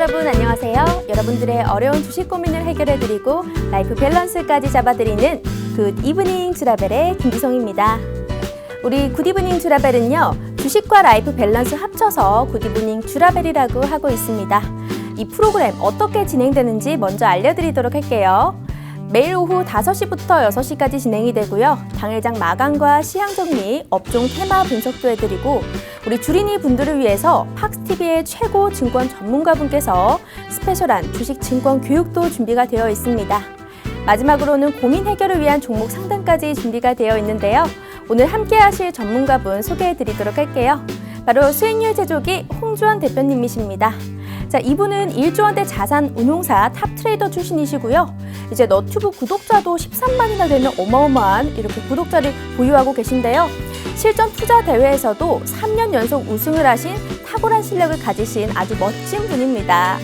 여러분 안녕하세요. 여러분들의 어려운 주식 고민을 해결해드리고 라이프 밸런스까지 잡아드리는 굿 이브닝 주라벨의 김지성입니다. 우리 굿 이브닝 주라벨은요, 주식과 라이프 밸런스 합쳐서 굿 이브닝 주라벨이라고 하고 있습니다. 이 프로그램 어떻게 진행되는지 먼저 알려드리도록 할게요. 매일 오후 5시부터 6시까지 진행이 되고요. 당일장 마감과 시향 정리, 업종 테마 분석도 해드리고 우리 주린이 분들을 위해서 팍스TV의 최고 증권 전문가분께서 스페셜한 주식 증권 교육도 준비가 되어 있습니다. 마지막으로는 고민 해결을 위한 종목 상담까지 준비가 되어 있는데요. 오늘 함께 하실 전문가분 소개해드리도록 할게요. 바로 수익률 제조기 홍주원 대표님이십니다. 자, 이분은 1조 원대 자산 운용사 탑 트레이더 출신이시고요. 이제 너튜브 구독자도 13만이나 되는 어마어마한 이렇게 구독자를 보유하고 계신데요. 실전 투자 대회에서도 3년 연속 우승을 하신 탁월한 실력을 가지신 아주 멋진 분입니다.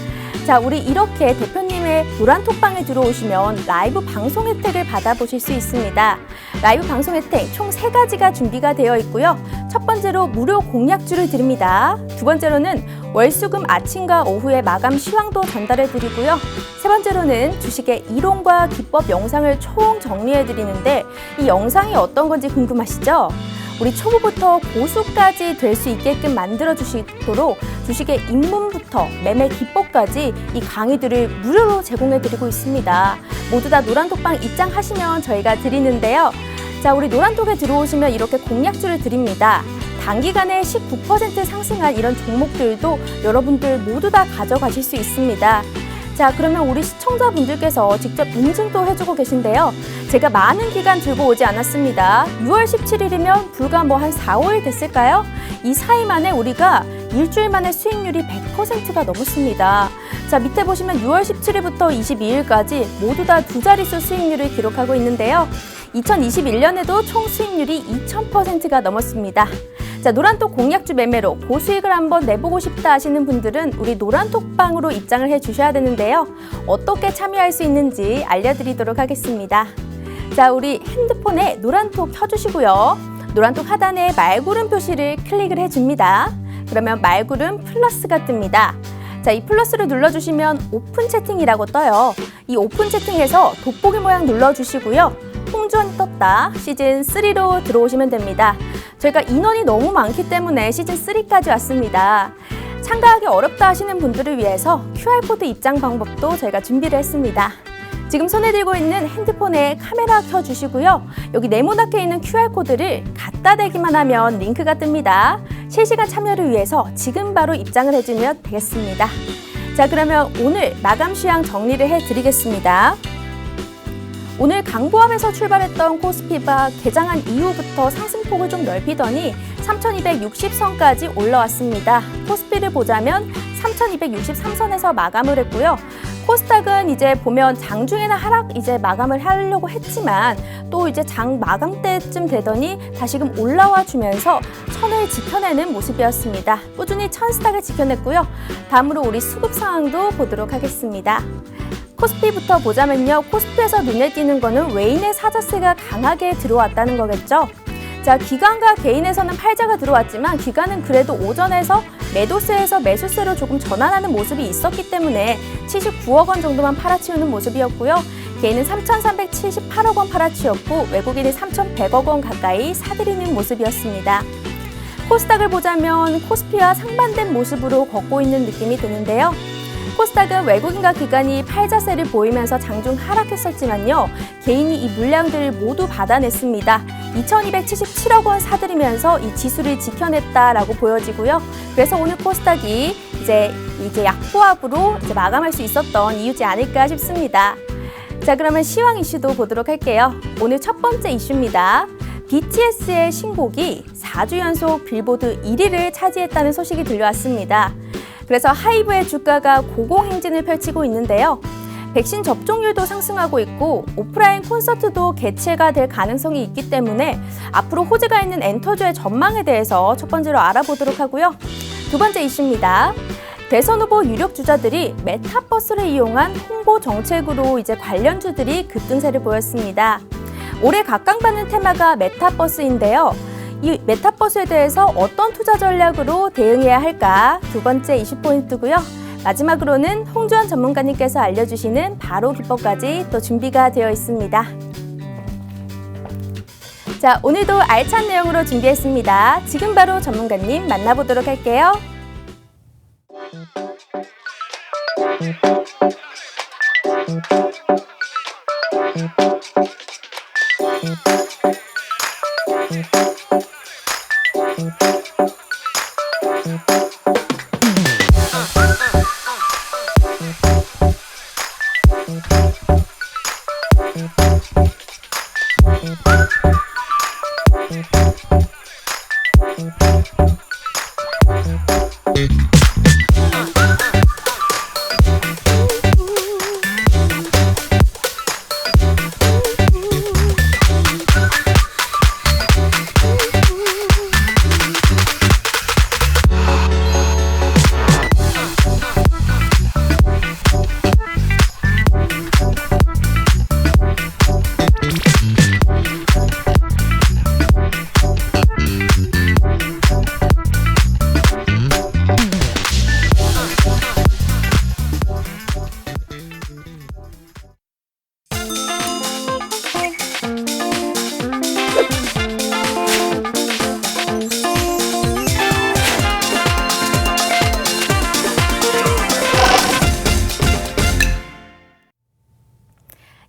자, 우리 이렇게 대표님의 노란톡방에 들어오시면 라이브 방송 혜택을 받아보실 수 있습니다. 라이브 방송 혜택 총 3가지가 준비가 되어 있고요. 첫 번째로 무료 공약주를 드립니다. 두 번째로는 월수금 아침과 오후에 마감 시황도 전달해 드리고요. 세 번째로는 주식의 이론과 기법 영상을 총 정리해 드리는데 이 영상이 어떤 건지 궁금하시죠? 우리 초보부터 고수까지 될 수 있게끔 만들어 주시도록 주식의 입문부터 매매 기법까지 이 강의들을 무료로 제공해 드리고 있습니다. 모두 다 노란톡방 입장하시면 저희가 드리는데요. 자, 우리 노란톡에 들어오시면 이렇게 공약주를 드립니다. 단기간에 19% 상승한 이런 종목들도 여러분들 모두 다 가져가실 수 있습니다. 자, 그러면 우리 시청자분들께서 직접 인증도 해주고 계신데요. 제가 많은 기간 들고 오지 않았습니다. 6월 17일이면 불과 한 4, 5일 됐을까요? 이 사이 만에 우리가 일주일 만에 수익률이 100%가 넘었습니다. 자, 밑에 보시면 6월 17일부터 22일까지 모두 다 두 자릿수 수익률을 기록하고 있는데요. 2021년에도 총 수익률이 2000%가 넘었습니다. 자, 노란톡 공약주 매매로 고수익을 한번 내보고 싶다 하시는 분들은 우리 노란톡방으로 입장을 해주셔야 되는데요. 어떻게 참여할 수 있는지 알려드리도록 하겠습니다. 자, 우리 핸드폰에 노란톡 켜주시고요. 노란톡 하단에 말구름 표시를 클릭을 해줍니다. 그러면 말구름 플러스가 뜹니다. 자, 이 플러스를 눌러주시면 오픈 채팅이라고 떠요. 이 오픈 채팅에서 돋보기 모양 눌러주시고요. 홍주원이 떴다 시즌3로 들어오시면 됩니다. 저희가 인원이 너무 많기 때문에 시즌3까지 왔습니다. 참가하기 어렵다 하시는 분들을 위해서 QR코드 입장 방법도 저희가 준비를 했습니다. 지금 손에 들고 있는 핸드폰에 카메라 켜주시고요. 여기 네모나게 있는 QR코드를 갖다 대기만 하면 링크가 뜹니다. 실시간 참여를 위해서 지금 바로 입장을 해주면 되겠습니다. 자, 그러면 오늘 마감 시황 정리를 해드리겠습니다. 오늘 강보합에서 출발했던 코스피가 개장한 이후부터 상승폭을 좀 넓히더니 3260선까지 올라왔습니다. 코스피를 보자면 3263선에서 마감을 했고요. 코스닥은 이제 보면 장중에는 하락 이제 마감을 하려고 했지만 또 이제 장 마감 때쯤 되더니 다시금 올라와 주면서 천을 지켜내는 모습이었습니다. 꾸준히 천스닥을 지켜냈고요. 다음으로 우리 수급 상황도 보도록 하겠습니다. 코스피부터 보자면요. 코스피에서 눈에 띄는 거는 외인의 사자세가 강하게 들어왔다는 거겠죠. 자, 기관과 개인에서는 팔자가 들어왔지만 기관은 그래도 오전에서 매도세에서 매수세로 조금 전환하는 모습이 있었기 때문에 79억 원 정도만 팔아치우는 모습이었고요. 개인은 3,378억 원 팔아치웠고 외국인이 3,100억 원 가까이 사들이는 모습이었습니다. 코스닥을 보자면 코스피와 상반된 모습으로 걷고 있는 느낌이 드는데요. 코스닥은 외국인과 기관이 팔자세를 보이면서 장중 하락했었지만요. 개인이 이 물량들을 모두 받아냈습니다. 2,277억 원 사들이면서 이 지수를 지켜냈다라고 보여지고요. 그래서 오늘 코스닥이 이제 약보합으로 이제 마감할 수 있었던 이유지 않을까 싶습니다. 자, 그러면 시황 이슈도 보도록 할게요. 오늘 첫 번째 이슈입니다. BTS의 신곡이 4주 연속 빌보드 1위를 차지했다는 소식이 들려왔습니다. 그래서 하이브의 주가가 고공행진을 펼치고 있는데요. 백신 접종률도 상승하고 있고 오프라인 콘서트도 개최가 될 가능성이 있기 때문에 앞으로 호재가 있는 엔터주의 전망에 대해서 첫 번째로 알아보도록 하고요. 두 번째 이슈입니다. 대선 후보 유력 주자들이 메타버스를 이용한 홍보 정책으로 이제 관련주들이 급등세를 보였습니다. 올해 각광받는 테마가 메타버스인데요. 이 메타버스에 대해서 어떤 투자 전략으로 대응해야 할까? 두 번째 이슈 포인트고요. 마지막으로는 홍주원 전문가님께서 알려주시는 바로 기법까지 또 준비가 되어 있습니다. 자, 오늘도 알찬 내용으로 준비했습니다. 지금 바로 전문가님 만나보도록 할게요.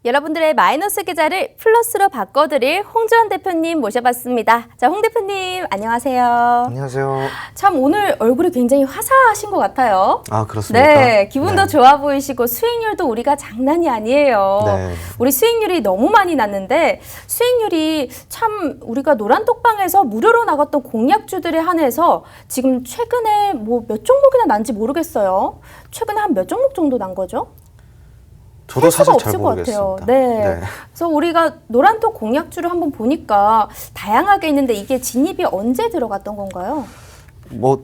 여러분들의 마이너스 계좌를 플러스로 바꿔드릴 홍주원 대표님 모셔봤습니다. 자, 홍 대표님 안녕하세요. 안녕하세요. 참 오늘 얼굴이 굉장히 화사하신 것 같아요. 아, 그렇습니까? 네, 기분도 네. 좋아 보이시고 수익률도 우리가 장난이 아니에요. 네. 우리 수익률이 너무 많이 났는데 수익률이 참 우리가 노란톡방에서 무료로 나갔던 공약주들에 한해서 지금 최근에 뭐 몇 종목이나 난지 모르겠어요. 최근에 한 몇 종목 정도 난 거죠? 저도 사실 잘 없을 것 같아요. 모르겠습니다. 네. 그래서 우리가 노란톡 공약주를 한번 보니까 다양하게 있는데 이게 진입이 언제 들어갔던 건가요? 뭐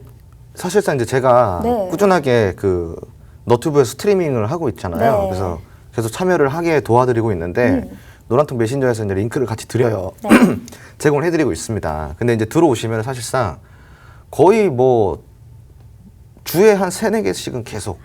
사실상 이제 제가 네. 꾸준하게 그 너튜브에서 스트리밍을 하고 있잖아요. 네. 그래서 계속 참여를 하게 도와드리고 있는데 노란톡 메신저에서 이제 링크를 같이 드려요. 네. 제공을 해드리고 있습니다. 근데 이제 들어오시면 사실상 거의 뭐 주에 한 3-4개씩은 계속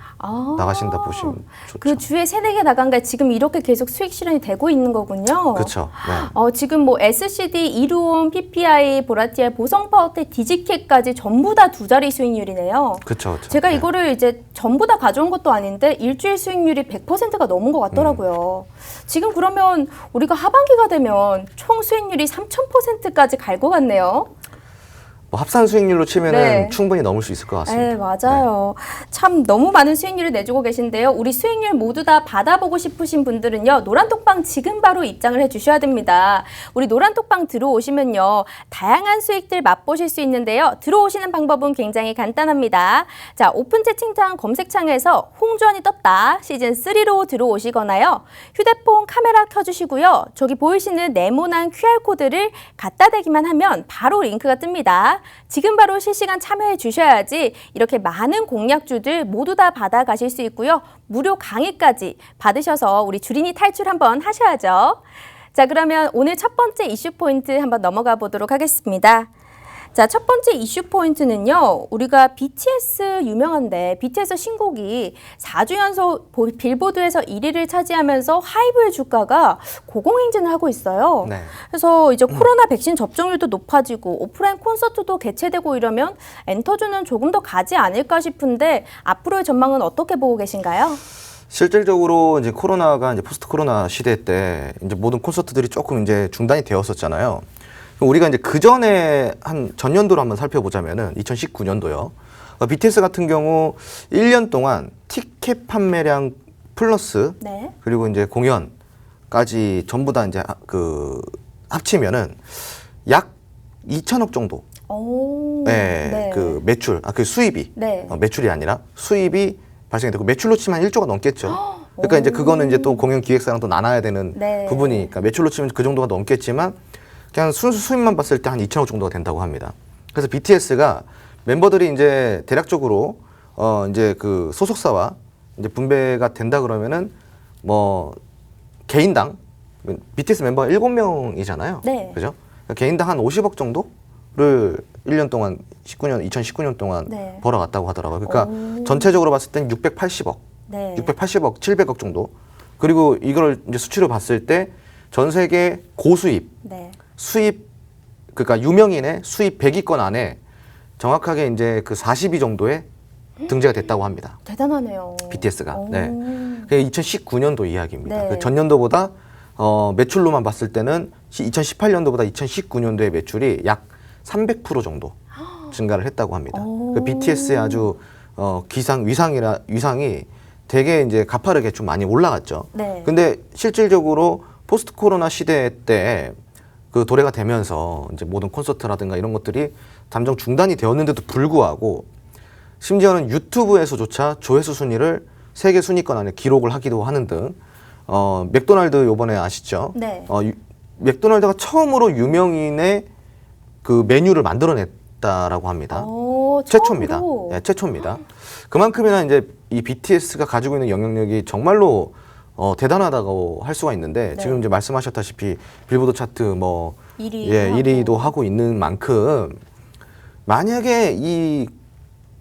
나가신다 보시면 좋죠. 그 주에 3-4개 나간 게 지금 이렇게 계속 수익 실현이 되고 있는 거군요. 그렇죠. 네. 지금 뭐 SCD, 이루온, PPI, 보라티엘, 보성파워텍, 디지캣까지 전부 다 2자리 수익률이네요. 그렇죠. 제가 이거를 이제 전부 다 가져온 것도 아닌데 일주일 수익률이 100%가 넘은 것 같더라고요. 지금 그러면 우리가 하반기가 되면 총 수익률이 3000%까지 갈 것 같네요. 뭐 합산 수익률로 치면은 네. 충분히 넘을 수 있을 것 같습니다. 네, 맞아요. 참 너무 많은 수익률을 내주고 계신데요. 우리 수익률 모두 다 받아보고 싶으신 분들은요. 노란톡방 지금 바로 입장을 해주셔야 됩니다. 우리 노란톡방 들어오시면요. 다양한 수익들 맛보실 수 있는데요. 들어오시는 방법은 굉장히 간단합니다. 자, 오픈 채팅창 검색창에서 홍주원이 떴다 시즌3로 들어오시거나요. 휴대폰 카메라 켜주시고요. 저기 보이시는 네모난 QR코드를 갖다 대기만 하면 바로 링크가 뜹니다. 지금 바로 실시간 참여해 주셔야지 이렇게 많은 공약주들 모두 다 받아가실 수 있고요. 무료 강의까지 받으셔서 우리 주린이 탈출 한번 하셔야죠. 자, 그러면 오늘 첫 번째 이슈 포인트 한번 넘어가 보도록 하겠습니다. 자, 첫 번째 이슈 포인트는요. 우리가 BTS 유명한데 BTS 신곡이 4주 연속 빌보드에서 1위를 차지하면서 하이브의 주가가 고공행진을 하고 있어요. 네. 그래서 이제 코로나 백신 접종률도 높아지고 오프라인 콘서트도 개최되고 이러면 엔터주는 조금 더 가지 않을까 싶은데 앞으로의 전망은 어떻게 보고 계신가요? 실질적으로 이제 코로나가 이제 포스트 코로나 시대 때 이제 모든 콘서트들이 조금 이제 중단이 되었었잖아요. 우리가 이제 그 전에 한 전년도로 한번 살펴보자면은 2019년도요. BTS 같은 경우 1년 동안 티켓 판매량 플러스 네. 그리고 이제 공연까지 전부 다 이제 그 합치면은 약 2천억 정도. 오. 네, 네. 그 매출, 그 수입이 네. 매출이 아니라 수입이 발생이 되고 매출로 치면 1조가 넘겠죠. 그러니까 이제 그거는 이제 또 공연 기획사랑 또 나눠야 되는 네. 부분이니까 매출로 치면 그 정도가 넘겠지만 그냥 순수 수입만 봤을 때 한 2천억 정도가 된다고 합니다. 그래서 BTS가 멤버들이 이제 대략적으로 이제 그 소속사와 이제 분배가 된다 그러면은 뭐 개인당 BTS 멤버가 7명이잖아요. 네. 그죠? 그러니까 개인당 한 50억 정도를 21년 동안 2019년 동안 네. 벌어갔다고 하더라고요. 그러니까 오. 전체적으로 봤을 땐 680억, 네. 680억, 700억 정도. 그리고 이걸 이제 수치로 봤을 때 전 세계 고수입, 네. 수입, 그러니까 유명인의 수입 100위권 안에 정확하게 이제 그 40위 정도에 등재가 됐다고 합니다. 대단하네요. BTS가. 오. 네. 그게 2019년도 이야기입니다. 네. 그 전년도보다 매출로만 봤을 때는 2018년도보다 2019년도의 매출이 약 300% 정도 증가를 했다고 합니다. 오. 그 BTS의 아주 위상이 되게 이제 가파르게 좀 많이 올라갔죠. 네. 근데 실질적으로 포스트 코로나 시대 때 그 도래가 되면서 이제 모든 콘서트라든가 이런 것들이 잠정 중단이 되었는데도 불구하고 심지어는 유튜브에서조차 조회수 순위를 세계 순위권 안에 기록을 하기도 하는 등 맥도날드 요번에 아시죠? 네. 맥도날드가 처음으로 유명인의 그 메뉴를 만들어냈다라고 합니다. 오, 최초입니다. 처음으로? 네, 최초입니다. 그만큼이나 이제 이 BTS가 가지고 있는 영향력이 정말로 대단하다고 할 수가 있는데 네. 지금 이제 말씀하셨다시피 빌보드 차트 뭐 1위 1위도 하고 있는 만큼 만약에 이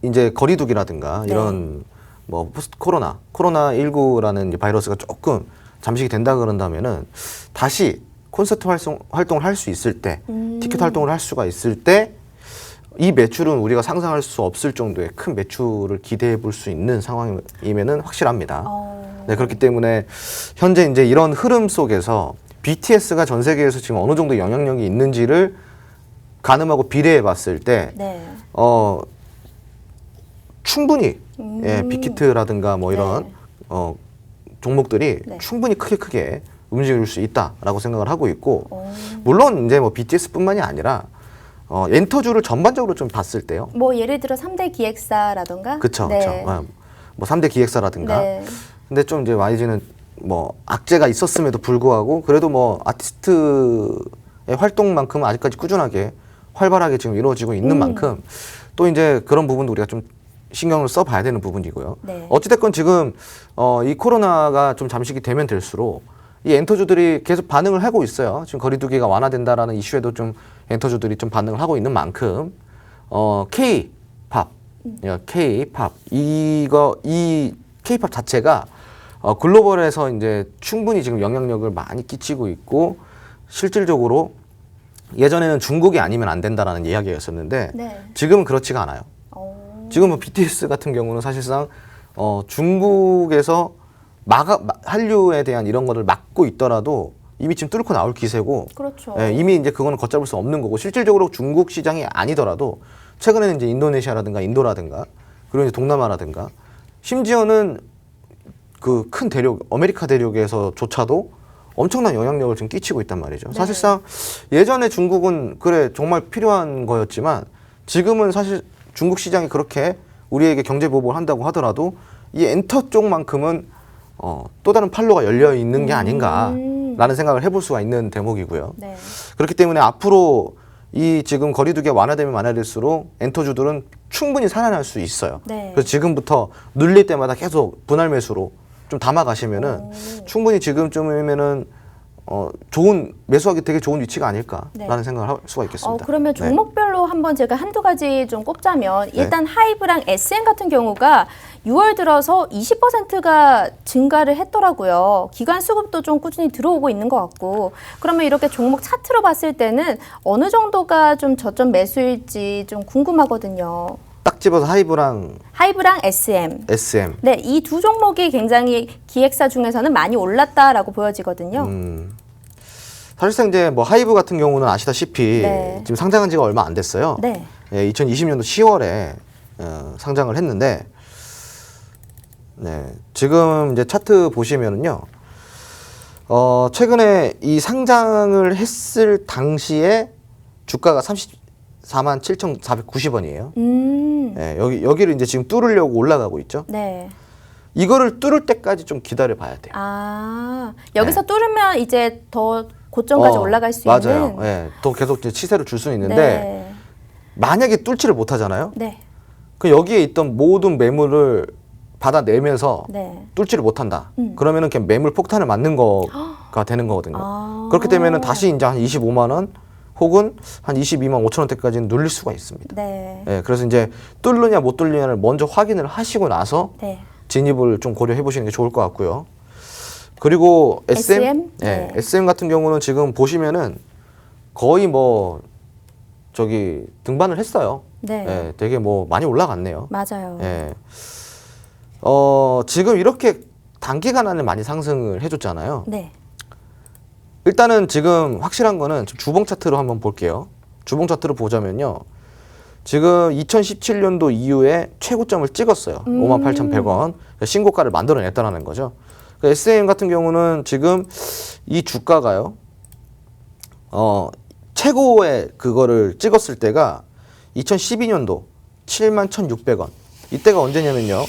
이제 거리두기라든가 네. 이런 뭐 포스트 코로나19라는 바이러스가 조금 잠식이 된다 그런다면은 다시 콘서트 활동을 할 수 있을 때, 티켓 활동을 할 수가 있을 때 이 매출은 우리가 상상할 수 없을 정도의 큰 매출을 기대해 볼 수 있는 상황이면은 확실합니다. 네, 그렇기 때문에 현재 이제 이런 흐름 속에서 BTS가 전 세계에서 지금 어느 정도 영향력이 있는지를 가늠하고 비례해 봤을 때 네. 충분히 빅히트라든가 뭐 이런 네. 종목들이 네. 충분히 크게 움직일 수 있다라고 생각을 하고 있고 오. 물론 이제 뭐 BTS뿐만이 아니라 엔터주를 전반적으로 좀 봤을 때요. 뭐 예를 들어 3대 기획사라던가 그렇죠. 네. 뭐 3대 기획사라든가. 네. 근데 좀 이제 YG는 뭐 악재가 있었음에도 불구하고 그래도 뭐 아티스트의 활동만큼은 아직까지 꾸준하게 활발하게 지금 이루어지고 있는 만큼 또 이제 그런 부분도 우리가 좀 신경을 써봐야 되는 부분이고요. 네. 어찌됐건 지금 이 코로나가 좀 잠식이 되면 될수록 이 엔터주들이 계속 반응을 하고 있어요. 지금 거리두기가 완화된다라는 이슈에도 좀 엔터주들이 좀 반응을 하고 있는 만큼 K-팝, K-팝 이 K-팝 자체가 글로벌에서 이제 충분히 지금 영향력을 많이 끼치고 있고 실질적으로 예전에는 중국이 아니면 안 된다라는 이야기였었는데 네. 지금은 그렇지가 않아요. 오. 지금 뭐 BTS 같은 경우는 사실상 중국에서 한류에 대한 이런 거를 막고 있더라도 이미 지금 뚫고 나올 기세고 그렇죠. 예, 이미 이제 그거는 걷잡을 수 없는 거고 실질적으로 중국 시장이 아니더라도 최근에는 이제 인도네시아라든가 인도라든가 그리고 이제 동남아라든가 심지어는 그 큰 대륙 아메리카 대륙에서조차도 엄청난 영향력을 지금 끼치고 있단 말이죠. 네. 사실상 예전에 중국은 그래 정말 필요한 거였지만 지금은 사실 중국 시장이 그렇게 우리에게 경제 보복을 한다고 하더라도 이 엔터 쪽만큼은 또 다른 판로가 열려 있는 게 아닌가라는 생각을 해볼 수가 있는 대목이고요. 네. 그렇기 때문에 앞으로 이 지금 거리두기가 완화되면 완화될수록 엔터주들은 충분히 살아날 수 있어요. 네. 그래서 지금부터 눌릴 때마다 계속 분할 매수로 좀 담아가시면은 충분히 지금쯤이면은 좋은 매수하기 되게 좋은 위치가 아닐까라는 네. 생각을 할 수가 있겠습니다. 그러면 네. 종목별로 한번 제가 한두 가지 좀 꼽자면 네. 일단 하이브랑 SM 같은 경우가 6월 들어서 20%가 증가를 했더라고요. 기관 수급도 좀 꾸준히 들어오고 있는 것 같고 그러면 이렇게 종목 차트로 봤을 때는 어느 정도가 좀 저점 매수일지 좀 궁금하거든요. 딱 집어서 하이브랑 SM. SM. 네, 이 두 종목이 굉장히 기획사 중에서는 많이 올랐다라고 보여지거든요. 사실상 이제 뭐 하이브 같은 경우는 아시다시피 네. 지금 상장한 지가 얼마 안 됐어요. 네. 예, 2020년도 10월에 상장을 했는데 네, 지금 이제 차트 보시면은요. 최근에 이 상장을 했을 당시에 주가가 347,490원이에요. 예, 여기를 이제 지금 뚫으려고 올라가고 있죠. 네. 이거를 뚫을 때까지 좀 기다려 봐야 돼요. 아, 여기서 뚫으면 이제 더 고점까지 올라갈 수 맞아요. 있는. 예, 더 계속 이제 치세를 줄 수는 있는데 네. 만약에 뚫지를 못하잖아요. 네. 그 여기에 있던 모든 매물을 받아내면서 네. 뚫지를 못한다. 그러면은 그냥 매물 폭탄을 맞는 거가 되는 거거든요. 아. 그렇게 되면은 다시 이제 한 25만 원 혹은 한 22만 5천 원대까지는 눌릴 수가 있습니다. 네. 예, 그래서 이제 뚫느냐 못 뚫느냐를 먼저 확인을 하시고 나서 네. 진입을 좀 고려해 보시는 게 좋을 것 같고요. 그리고 SM, SM? 예, 네. SM 같은 경우는 지금 보시면은 거의 뭐 저기 등반을 했어요. 네. 예, 되게 뭐 많이 올라갔네요. 맞아요. 예. 지금 이렇게 단기간 안에 많이 상승을 해줬잖아요. 네. 일단은 지금 확실한 거는 좀 주봉 차트로 한번 볼게요. 주봉 차트로 보자면요. 지금 2017년도 이후에 최고점을 찍었어요. 58,100원. 신고가를 만들어냈다는 거죠. SM 같은 경우는 지금 이 주가가요. 최고의 그거를 찍었을 때가 2012년도 71,600원. 이때가 언제냐면요.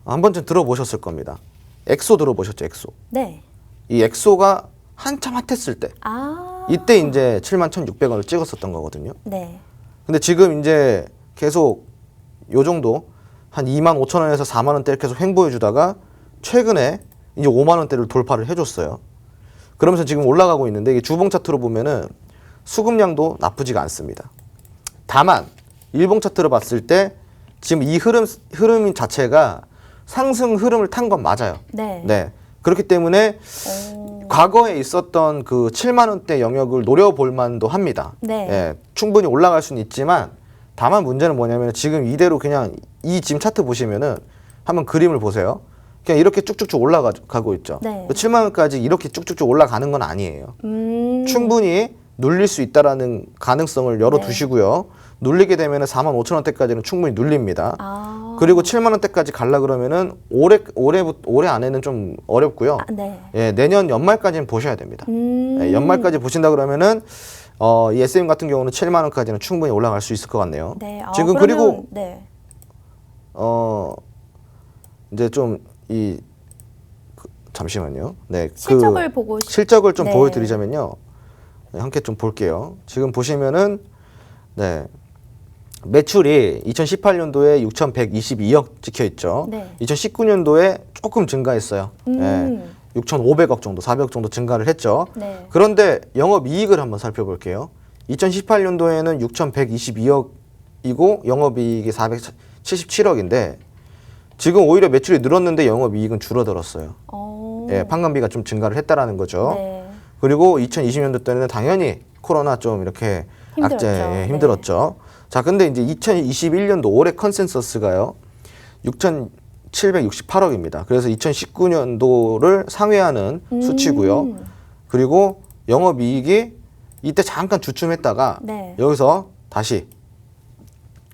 한 번쯤 들어보셨을 겁니다. 엑소 들어보셨죠? 엑소. 네. 이 엑소가 한참 핫했을 때 아. 이때 이제 71,600원을 찍었었던 거거든요. 네. 근데 지금 이제 계속 요 정도 한 25,000원에서 4만 원대를 계속 횡보해 주다가 최근에 이제 5만 원대를 돌파를 해줬어요. 그러면서 지금 올라가고 있는데 이게 주봉 차트로 보면은 수급량도 나쁘지가 않습니다. 다만 일봉 차트로 봤을 때 지금 이 흐름 자체가 상승 흐름을 탄 건 맞아요. 네. 네. 그렇기 때문에 오. 과거에 있었던 그 7만 원대 영역을 노려볼 만도 합니다. 네. 예, 충분히 올라갈 수는 있지만 다만 문제는 뭐냐면 지금 이대로 그냥 이 지금 차트 보시면은 한번 그림을 보세요. 그냥 이렇게 쭉쭉쭉 올라가고 있죠. 네. 7만 원까지 이렇게 쭉쭉쭉 올라가는 건 아니에요. 충분히 눌릴 수 있다라는 가능성을 열어두시고요. 눌리게 되면은 4만 5천 원대까지는 충분히 눌립니다. 아. 그리고 7만 원대까지 갈라 그러면은 올해 안에는 좀 어렵고요. 아, 네. 예, 내년 연말까지는 보셔야 됩니다. 예, 연말까지 보신다 그러면은 이 SM 같은 경우는 7만 원까지는 충분히 올라갈 수 있을 것 같네요. 네. 지금 그러면, 그리고 네. 이제 좀 잠시만요. 네, 실적을 보고 실적을 좀 네. 보여드리자면요. 네, 함께 좀 볼게요. 지금 보시면은 네. 매출이 2018년도에 6,122억 찍혀 있죠. 네. 2019년도에 조금 증가했어요. 네. 6,500억 정도, 400억 정도 증가를 했죠. 네. 그런데 영업이익을 한번 살펴볼게요. 2018년도에는 6,122억이고 영업이익이 477억인데 지금 오히려 매출이 늘었는데 영업이익은 줄어들었어요. 오. 예, 판관비가 좀 증가를 했다라는 거죠. 네. 그리고 2020년도 때는 당연히 코로나 좀 이렇게 힘들었죠. 악재 힘들었죠. 자, 근데 이제 2021년도 올해 컨센서스가요. 6,768억입니다. 그래서 2019년도를 상회하는 수치고요. 그리고 영업이익이 이때 잠깐 주춤했다가 네. 여기서 다시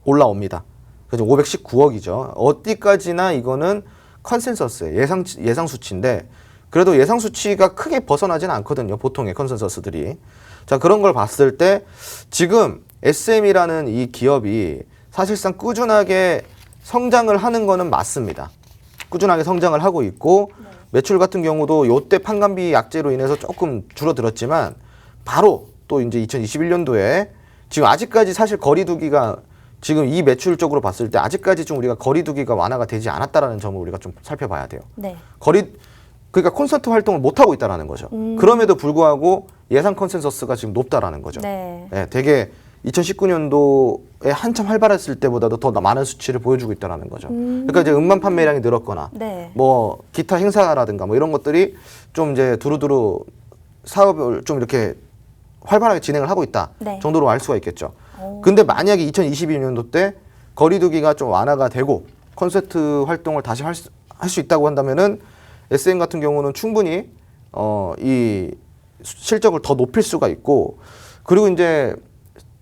올라옵니다. 그래서 519억이죠. 어디까지나 이거는 컨센서스예요. 예상 수치인데 그래도 예상 수치가 크게 벗어나지는 않거든요. 보통의 컨센서스들이. 자, 그런 걸 봤을 때 지금 SM이라는 이 기업이 사실상 꾸준하게 성장을 하는 거는 맞습니다. 꾸준하게 성장을 하고 있고 매출 같은 경우도 요때 판관비 약재로 인해서 조금 줄어들었지만 바로 또 이제 2021년도에 지금 아직까지 사실 거리두기가 지금 이 매출 쪽으로 봤을 때 아직까지 좀 우리가 거리두기가 완화가 되지 않았다라는 점을 우리가 좀 살펴봐야 돼요. 네. 그러니까 콘서트 활동을 못 하고 있다라는 거죠. 그럼에도 불구하고 예상 컨센서스가 지금 높다라는 거죠. 네. 네, 되게 2019년도에 한참 활발했을 때보다도 더 많은 수치를 보여주고 있다라는 거죠. 그러니까 이제 음반 판매량이 늘었거나 네. 뭐 기타 행사라든가 뭐 이런 것들이 좀 이제 두루두루 사업을 좀 이렇게 활발하게 진행을 하고 있다 네. 정도로 알 수가 있겠죠. 오. 근데 만약에 2022년도 때 거리두기가 좀 완화가 되고 콘서트 활동을 다시 할 수 있다고 한다면은 SM 같은 경우는 충분히 이 실적을 더 높일 수가 있고 그리고 이제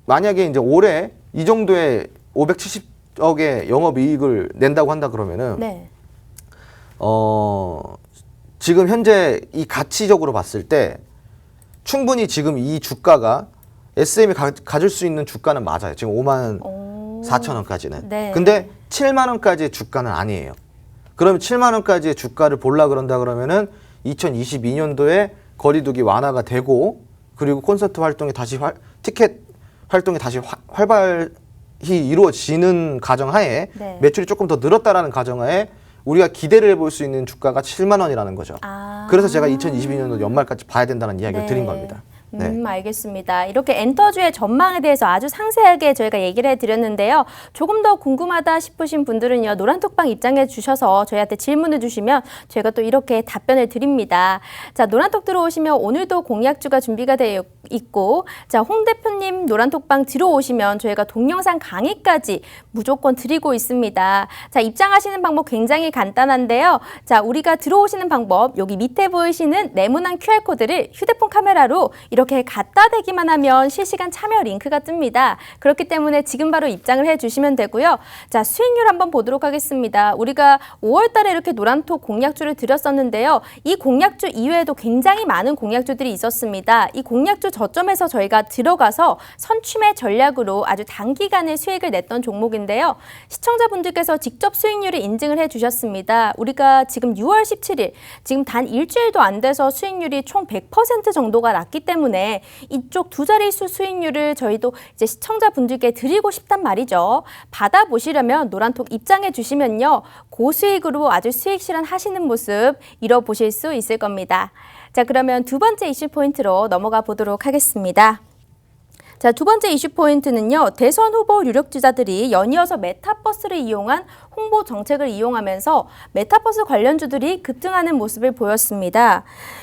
만약에 이제 올해 이 정도의 570억의 영업이익을 낸다고 한다 그러면은 네. 지금 현재 이 가치적으로 봤을 때 충분히 지금 이 주가가 SM이 가질 수 있는 주가는 맞아요. 지금 5만 오. 4천 원까지는. 네. 근데 7만 원까지의 주가는 아니에요. 그러면 7만 원까지의 주가를 볼라 그런다 그러면은 2022년도에 거리두기 완화가 되고 그리고 콘서트 활동이 다시 티켓 활동이 다시 활발히 이루어지는 가정하에 네. 매출이 조금 더 늘었다라는 가정하에 우리가 기대를 해볼 수 있는 주가가 7만 원이라는 거죠. 아. 그래서 제가 2022년도 연말까지 봐야 된다는 이야기를 네. 드린 겁니다. 네. 알겠습니다. 이렇게 엔터주의 전망에 대해서 아주 상세하게 저희가 얘기를 해드렸는데요. 조금 더 궁금하다 싶으신 분들은요, 노란톡방 입장해 주셔서 저희한테 질문을 주시면 저희가 또 이렇게 답변을 드립니다. 자, 노란톡 들어오시면 오늘도 공약주가 준비가 되어 있고, 자, 홍 대표님 노란톡방 들어오시면 저희가 동영상 강의까지 무조건 드리고 있습니다. 자, 입장하시는 방법 굉장히 간단한데요. 자, 우리가 들어오시는 방법, 여기 밑에 보이시는 네모난 QR코드를 휴대폰 카메라로 이렇게 갖다 대기만 하면 실시간 참여 링크가 뜹니다. 그렇기 때문에 지금 바로 입장을 해주시면 되고요. 자, 수익률 한번 보도록 하겠습니다. 우리가 5월 달에 이렇게 노란톡 공약주를 드렸었는데요. 이 공약주 이외에도 굉장히 많은 공약주들이 있었습니다. 이 공약주 저점에서 저희가 들어가서 선취매 전략으로 아주 단기간에 수익을 냈던 종목인데요. 시청자분들께서 직접 수익률을 인증을 해주셨습니다. 우리가 지금 6월 17일, 지금 단 일주일도 안 돼서 수익률이 총 100% 정도가 났기 때문에 이쪽 두 자릿수 수익률을 저희도 이제 시청자분들께 드리고 싶단 말이죠. 받아보시려면 노란톡 입장해 주시면요. 고수익으로 아주 수익 실현하시는 모습 이뤄보실 수 있을 겁니다. 자, 그러면 두 번째 이슈 포인트로 넘어가 보도록 하겠습니다. 자, 두 번째 이슈 포인트는요. 대선 후보 유력주자들이 연이어서 메타버스를 이용한 홍보 정책을 이용하면서 메타버스 관련주들이 급등하는 모습을 보였습니다.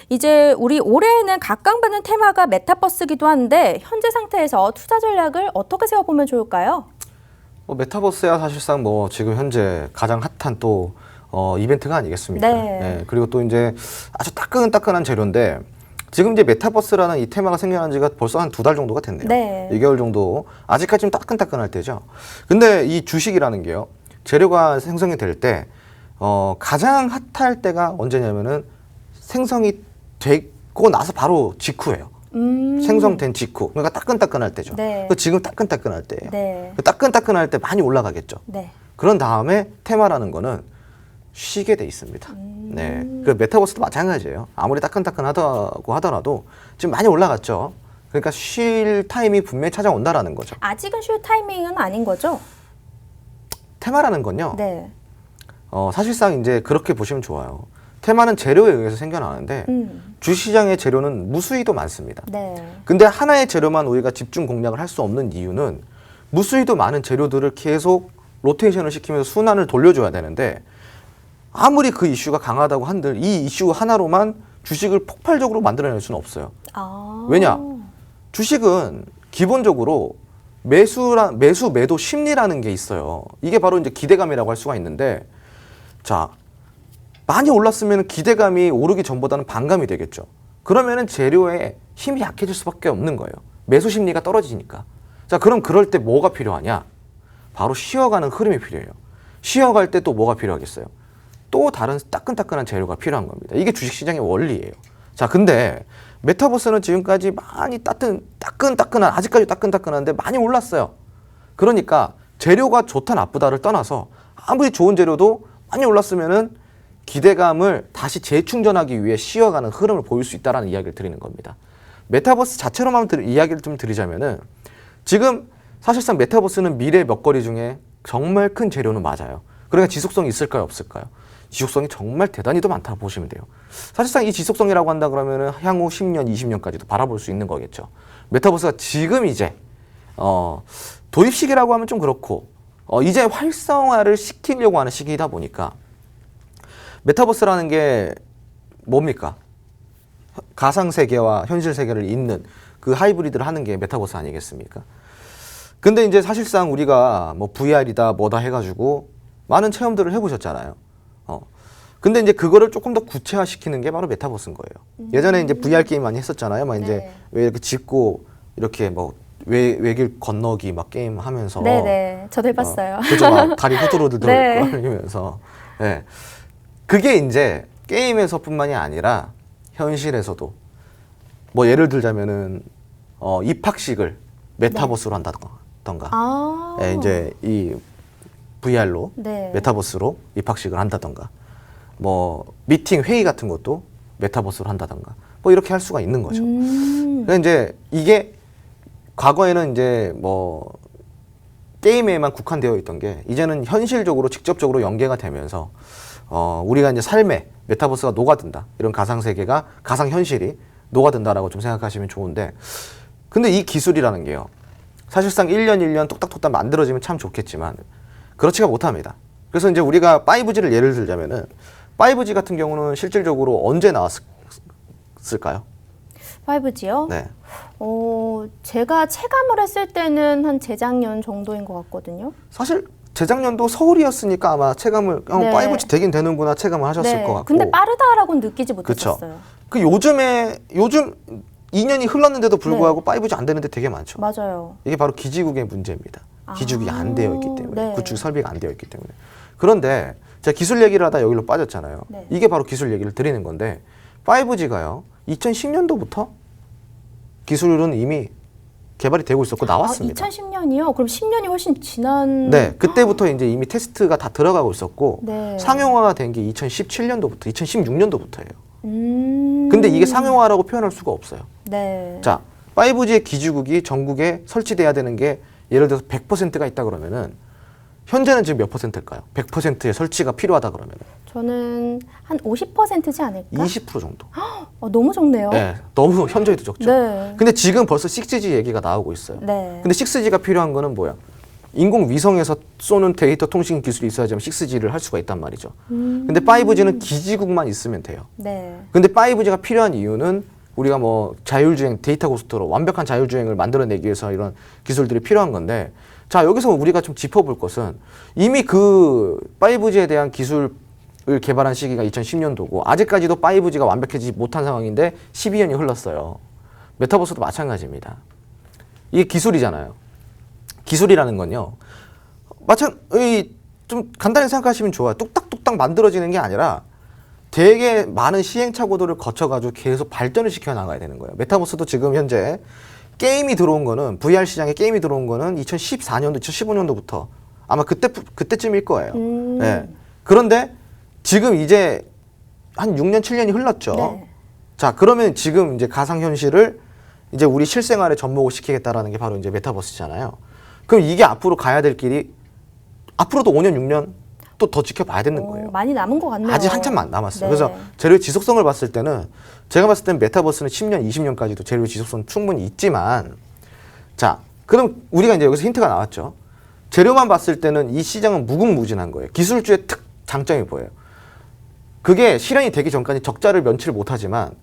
이제 우리 올해에는 각광받는 테마가 메타버스기도 한데 현재 상태에서 투자 전략을 어떻게 세워보면 좋을까요? 메타버스야 사실상 뭐 지금 현재 가장 핫한 또 이벤트가 아니겠습니까? 네. 그리고 또 이제 아주 따끈따끈한 재료인데 지금 이제 메타버스라는 이 테마가 생겨난 지가 벌써 한 2달 정도가 됐네요. 네. 2개월 정도. 아직까지 좀 따끈따끈할 때죠. 근데 이 주식이라는 게요. 재료가 생성이 될 때 가장 핫할 때가 언제냐면은 생성이 되고 나서 바로 직후예요. 생성된 직후. 그러니까 따끈따끈할 때죠. 네. 지금 따끈따끈할 때예요. 네. 따끈따끈할 때 많이 올라가겠죠. 네. 그런 다음에 테마라는 거는 쉬게 돼 있습니다. 네, 그 메타버스도 마찬가지예요. 아무리 따끈따끈하다고 하더라도 지금 많이 올라갔죠. 그러니까 쉴 타임이 분명히 찾아온다라는 거죠. 아직은 쉴 타이밍은 아닌 거죠? 테마라는 건요. 네. 사실상 이제 그렇게 보시면 좋아요. 테마는 재료에 의해서 생겨나는데 주시장의 재료는 무수히도 많습니다. 네. 근데 하나의 재료만 우리가 집중 공략을 할 수 없는 이유는 무수히도 많은 재료들을 계속 로테이션을 시키면서 순환을 돌려줘야 되는데 아무리 그 이슈가 강하다고 한들 이 이슈 하나로만 주식을 폭발적으로 만들어낼 수는 없어요. 왜냐? 주식은 기본적으로 매수, 매도 심리라는 게 있어요. 이게 바로 이제 기대감이라고 할 수가 있는데, 자, 많이 올랐으면 기대감이 오르기 전보다는 반감이 되겠죠. 그러면은 재료의 힘이 약해질 수밖에 없는 거예요. 매수 심리가 떨어지니까. 자, 그럼 그럴 때 뭐가 필요하냐? 바로 쉬어가는 흐름이 필요해요. 쉬어갈 때 또 뭐가 필요하겠어요? 또 다른 따끈따끈한 재료가 필요한 겁니다. 이게 주식시장의 원리예요. 자, 근데 메타버스는 지금까지 많이 따끈따끈한, 아직까지 따끈따끈한데 많이 올랐어요. 그러니까 재료가 좋다 나쁘다를 떠나서 아무리 좋은 재료도 많이 올랐으면은 기대감을 다시 재충전하기 위해 쉬어가는 흐름을 보일 수 있다는 이야기를 드리는 겁니다. 메타버스 자체로만 이야기를 좀 드리자면은 지금 사실상 메타버스는 미래 먹거리 중에 정말 큰 재료는 맞아요. 그러니까 지속성이 있을까요, 없을까요? 지속성이 정말 대단히도 많다고 보시면 돼요. 사실상 이 지속성이라고 한다 그러면은 향후 10년, 20년까지도 바라볼 수 있는 거겠죠. 메타버스가 지금 이제 도입 시기라고 하면 좀 그렇고 이제 활성화를 시키려고 하는 시기이다 보니까 메타버스라는 게 뭡니까? 가상 세계와 현실 세계를 잇는 그 하이브리드를 하는 게 메타버스 아니겠습니까? 근데 이제 사실상 우리가 뭐 VR이다 뭐다 해가지고 많은 체험들을 해보셨잖아요. 근데 이제 그거를 조금 더 구체화시키는 게 바로 메타버스인 거예요. 예전에 이제 VR 게임 많이 했었잖아요. 막 이제 네. 왜 이렇게 짚고 이렇게 뭐 외길 건너기 막 게임 하면서. 네네. 저도 해봤어요. 그죠. 막 다리 후두루두 네. 걸리면서. 네. 그게 이제 게임에서뿐만이 아니라 현실에서도 뭐 예를 들자면은 입학식을 메타버스로 한다던가. 네, 이제 이 VR로 네. 메타버스로 입학식을 한다던가 뭐 미팅 회의 같은 것도 메타버스로 한다던가 뭐 이렇게 할 수가 있는 거죠. 그러니까 이제 이게 과거에는 이제 뭐 게임에만 국한되어 있던 게 이제는 현실적으로 직접적으로 연계가 되면서 우리가 이제 삶에 메타버스가 녹아든다 이런 가상 세계가 가상 현실이 녹아든다라고 좀 생각하시면 좋은데, 근데 이 기술이라는 게요, 사실상 1년 1년 뚝딱뚝딱 만들어지면 참 좋겠지만 그렇지가 못합니다. 그래서 이제 우리가 5G를 예를 들자면은 5G 같은 경우는 실질적으로 언제 나왔을까요? 5G요? 네. 제가 체감을 했을 때는 한 재작년 정도인 것 같거든요. 사실 재작년도 서울이었으니까 아마 체감을 네. 5G 되긴 되는구나 체감을 하셨을 네. 것 같고. 근데 빠르다라고는 느끼지 그쵸. 못했었어요. 그 요즘 2년이 흘렀는데도 불구하고 5G 안 되는데 되게 많죠. 맞아요. 이게 바로 기지국의 문제입니다. 기지국이 안 되어 있기 때문에, 네. 구축 설비가 안 되어 있기 때문에. 그런데 제가 기술 얘기를 하다 여기로 빠졌잖아요. 네. 이게 바로 기술 얘기를 드리는 건데 5G가요 2010년도부터 기술은 이미 개발이 되고 있었고 나왔습니다. 2010년이요? 그럼 10년이 훨씬 지난. 네, 그때부터 이제 이미 테스트가 다 들어가고 있었고 네. 상용화가 된 게 2017년도부터, 2016년도부터예요. 근데 이게 상용화라고 표현할 수가 없어요. 네. 자, 5G의 기지국이 전국에 설치돼야 되는 게 예를 들어서 100%가 있다 그러면은 현재는 지금 몇 %일까요? 100%의 설치가 필요하다 그러면은 저는 한 50%지 않을까? 20% 정도. 너무 적네요. 네, 너무 현저히도 적죠. 네. 근데 지금 벌써 6G 얘기가 나오고 있어요. 네. 근데 6G가 필요한 거는 뭐야? 인공위성에서 쏘는 데이터 통신 기술이 있어야지만 6G를 할 수가 있단 말이죠. 근데 5G는 기지국만 있으면 돼요. 네. 근데 5G가 필요한 이유는 우리가 뭐 자율주행, 데이터 고속도로, 완벽한 자율주행을 만들어내기 위해서 이런 기술들이 필요한 건데, 자, 여기서 우리가 좀 짚어볼 것은 이미 그 5G에 대한 기술을 개발한 시기가 2010년도고 아직까지도 5G가 완벽해지지 못한 상황인데 12년이 흘렀어요. 메타버스도 마찬가지입니다. 이게 기술이잖아요. 기술이라는 건요, 좀 간단히 생각하시면 좋아요. 뚝딱뚝딱 만들어지는 게 아니라 되게 많은 시행착오들을 거쳐가지고 계속 발전을 시켜 나가야 되는 거예요. 메타버스도 지금 현재 게임이 들어온 거는, VR 시장에 게임이 들어온 거는 2014년도, 2015년도부터 아마 그때쯤일 거예요. 네. 그런데 지금 이제 한 6년, 7년이 흘렀죠. 네. 자, 그러면 지금 이제 가상현실을 이제 우리 실생활에 접목을 시키겠다라는 게 바로 이제 메타버스잖아요. 그럼 이게 앞으로 가야 될 길이 앞으로도 5년, 6년 또 더 지켜봐야 되는 거예요. 많이 남은 것 같네요. 아직 한참 남았어요. 네. 그래서 재료의 지속성을 봤을 때는 제가 봤을 때는 메타버스는 10년, 20년까지도 재료의 지속성 충분히 있지만, 자, 그럼 우리가 이제 여기서 힌트가 나왔죠. 재료만 봤을 때는 이 시장은 무궁무진한 거예요. 기술주의 장점이 뭐예요? 그게 실행이 되기 전까지 적자를 면치를 못하지만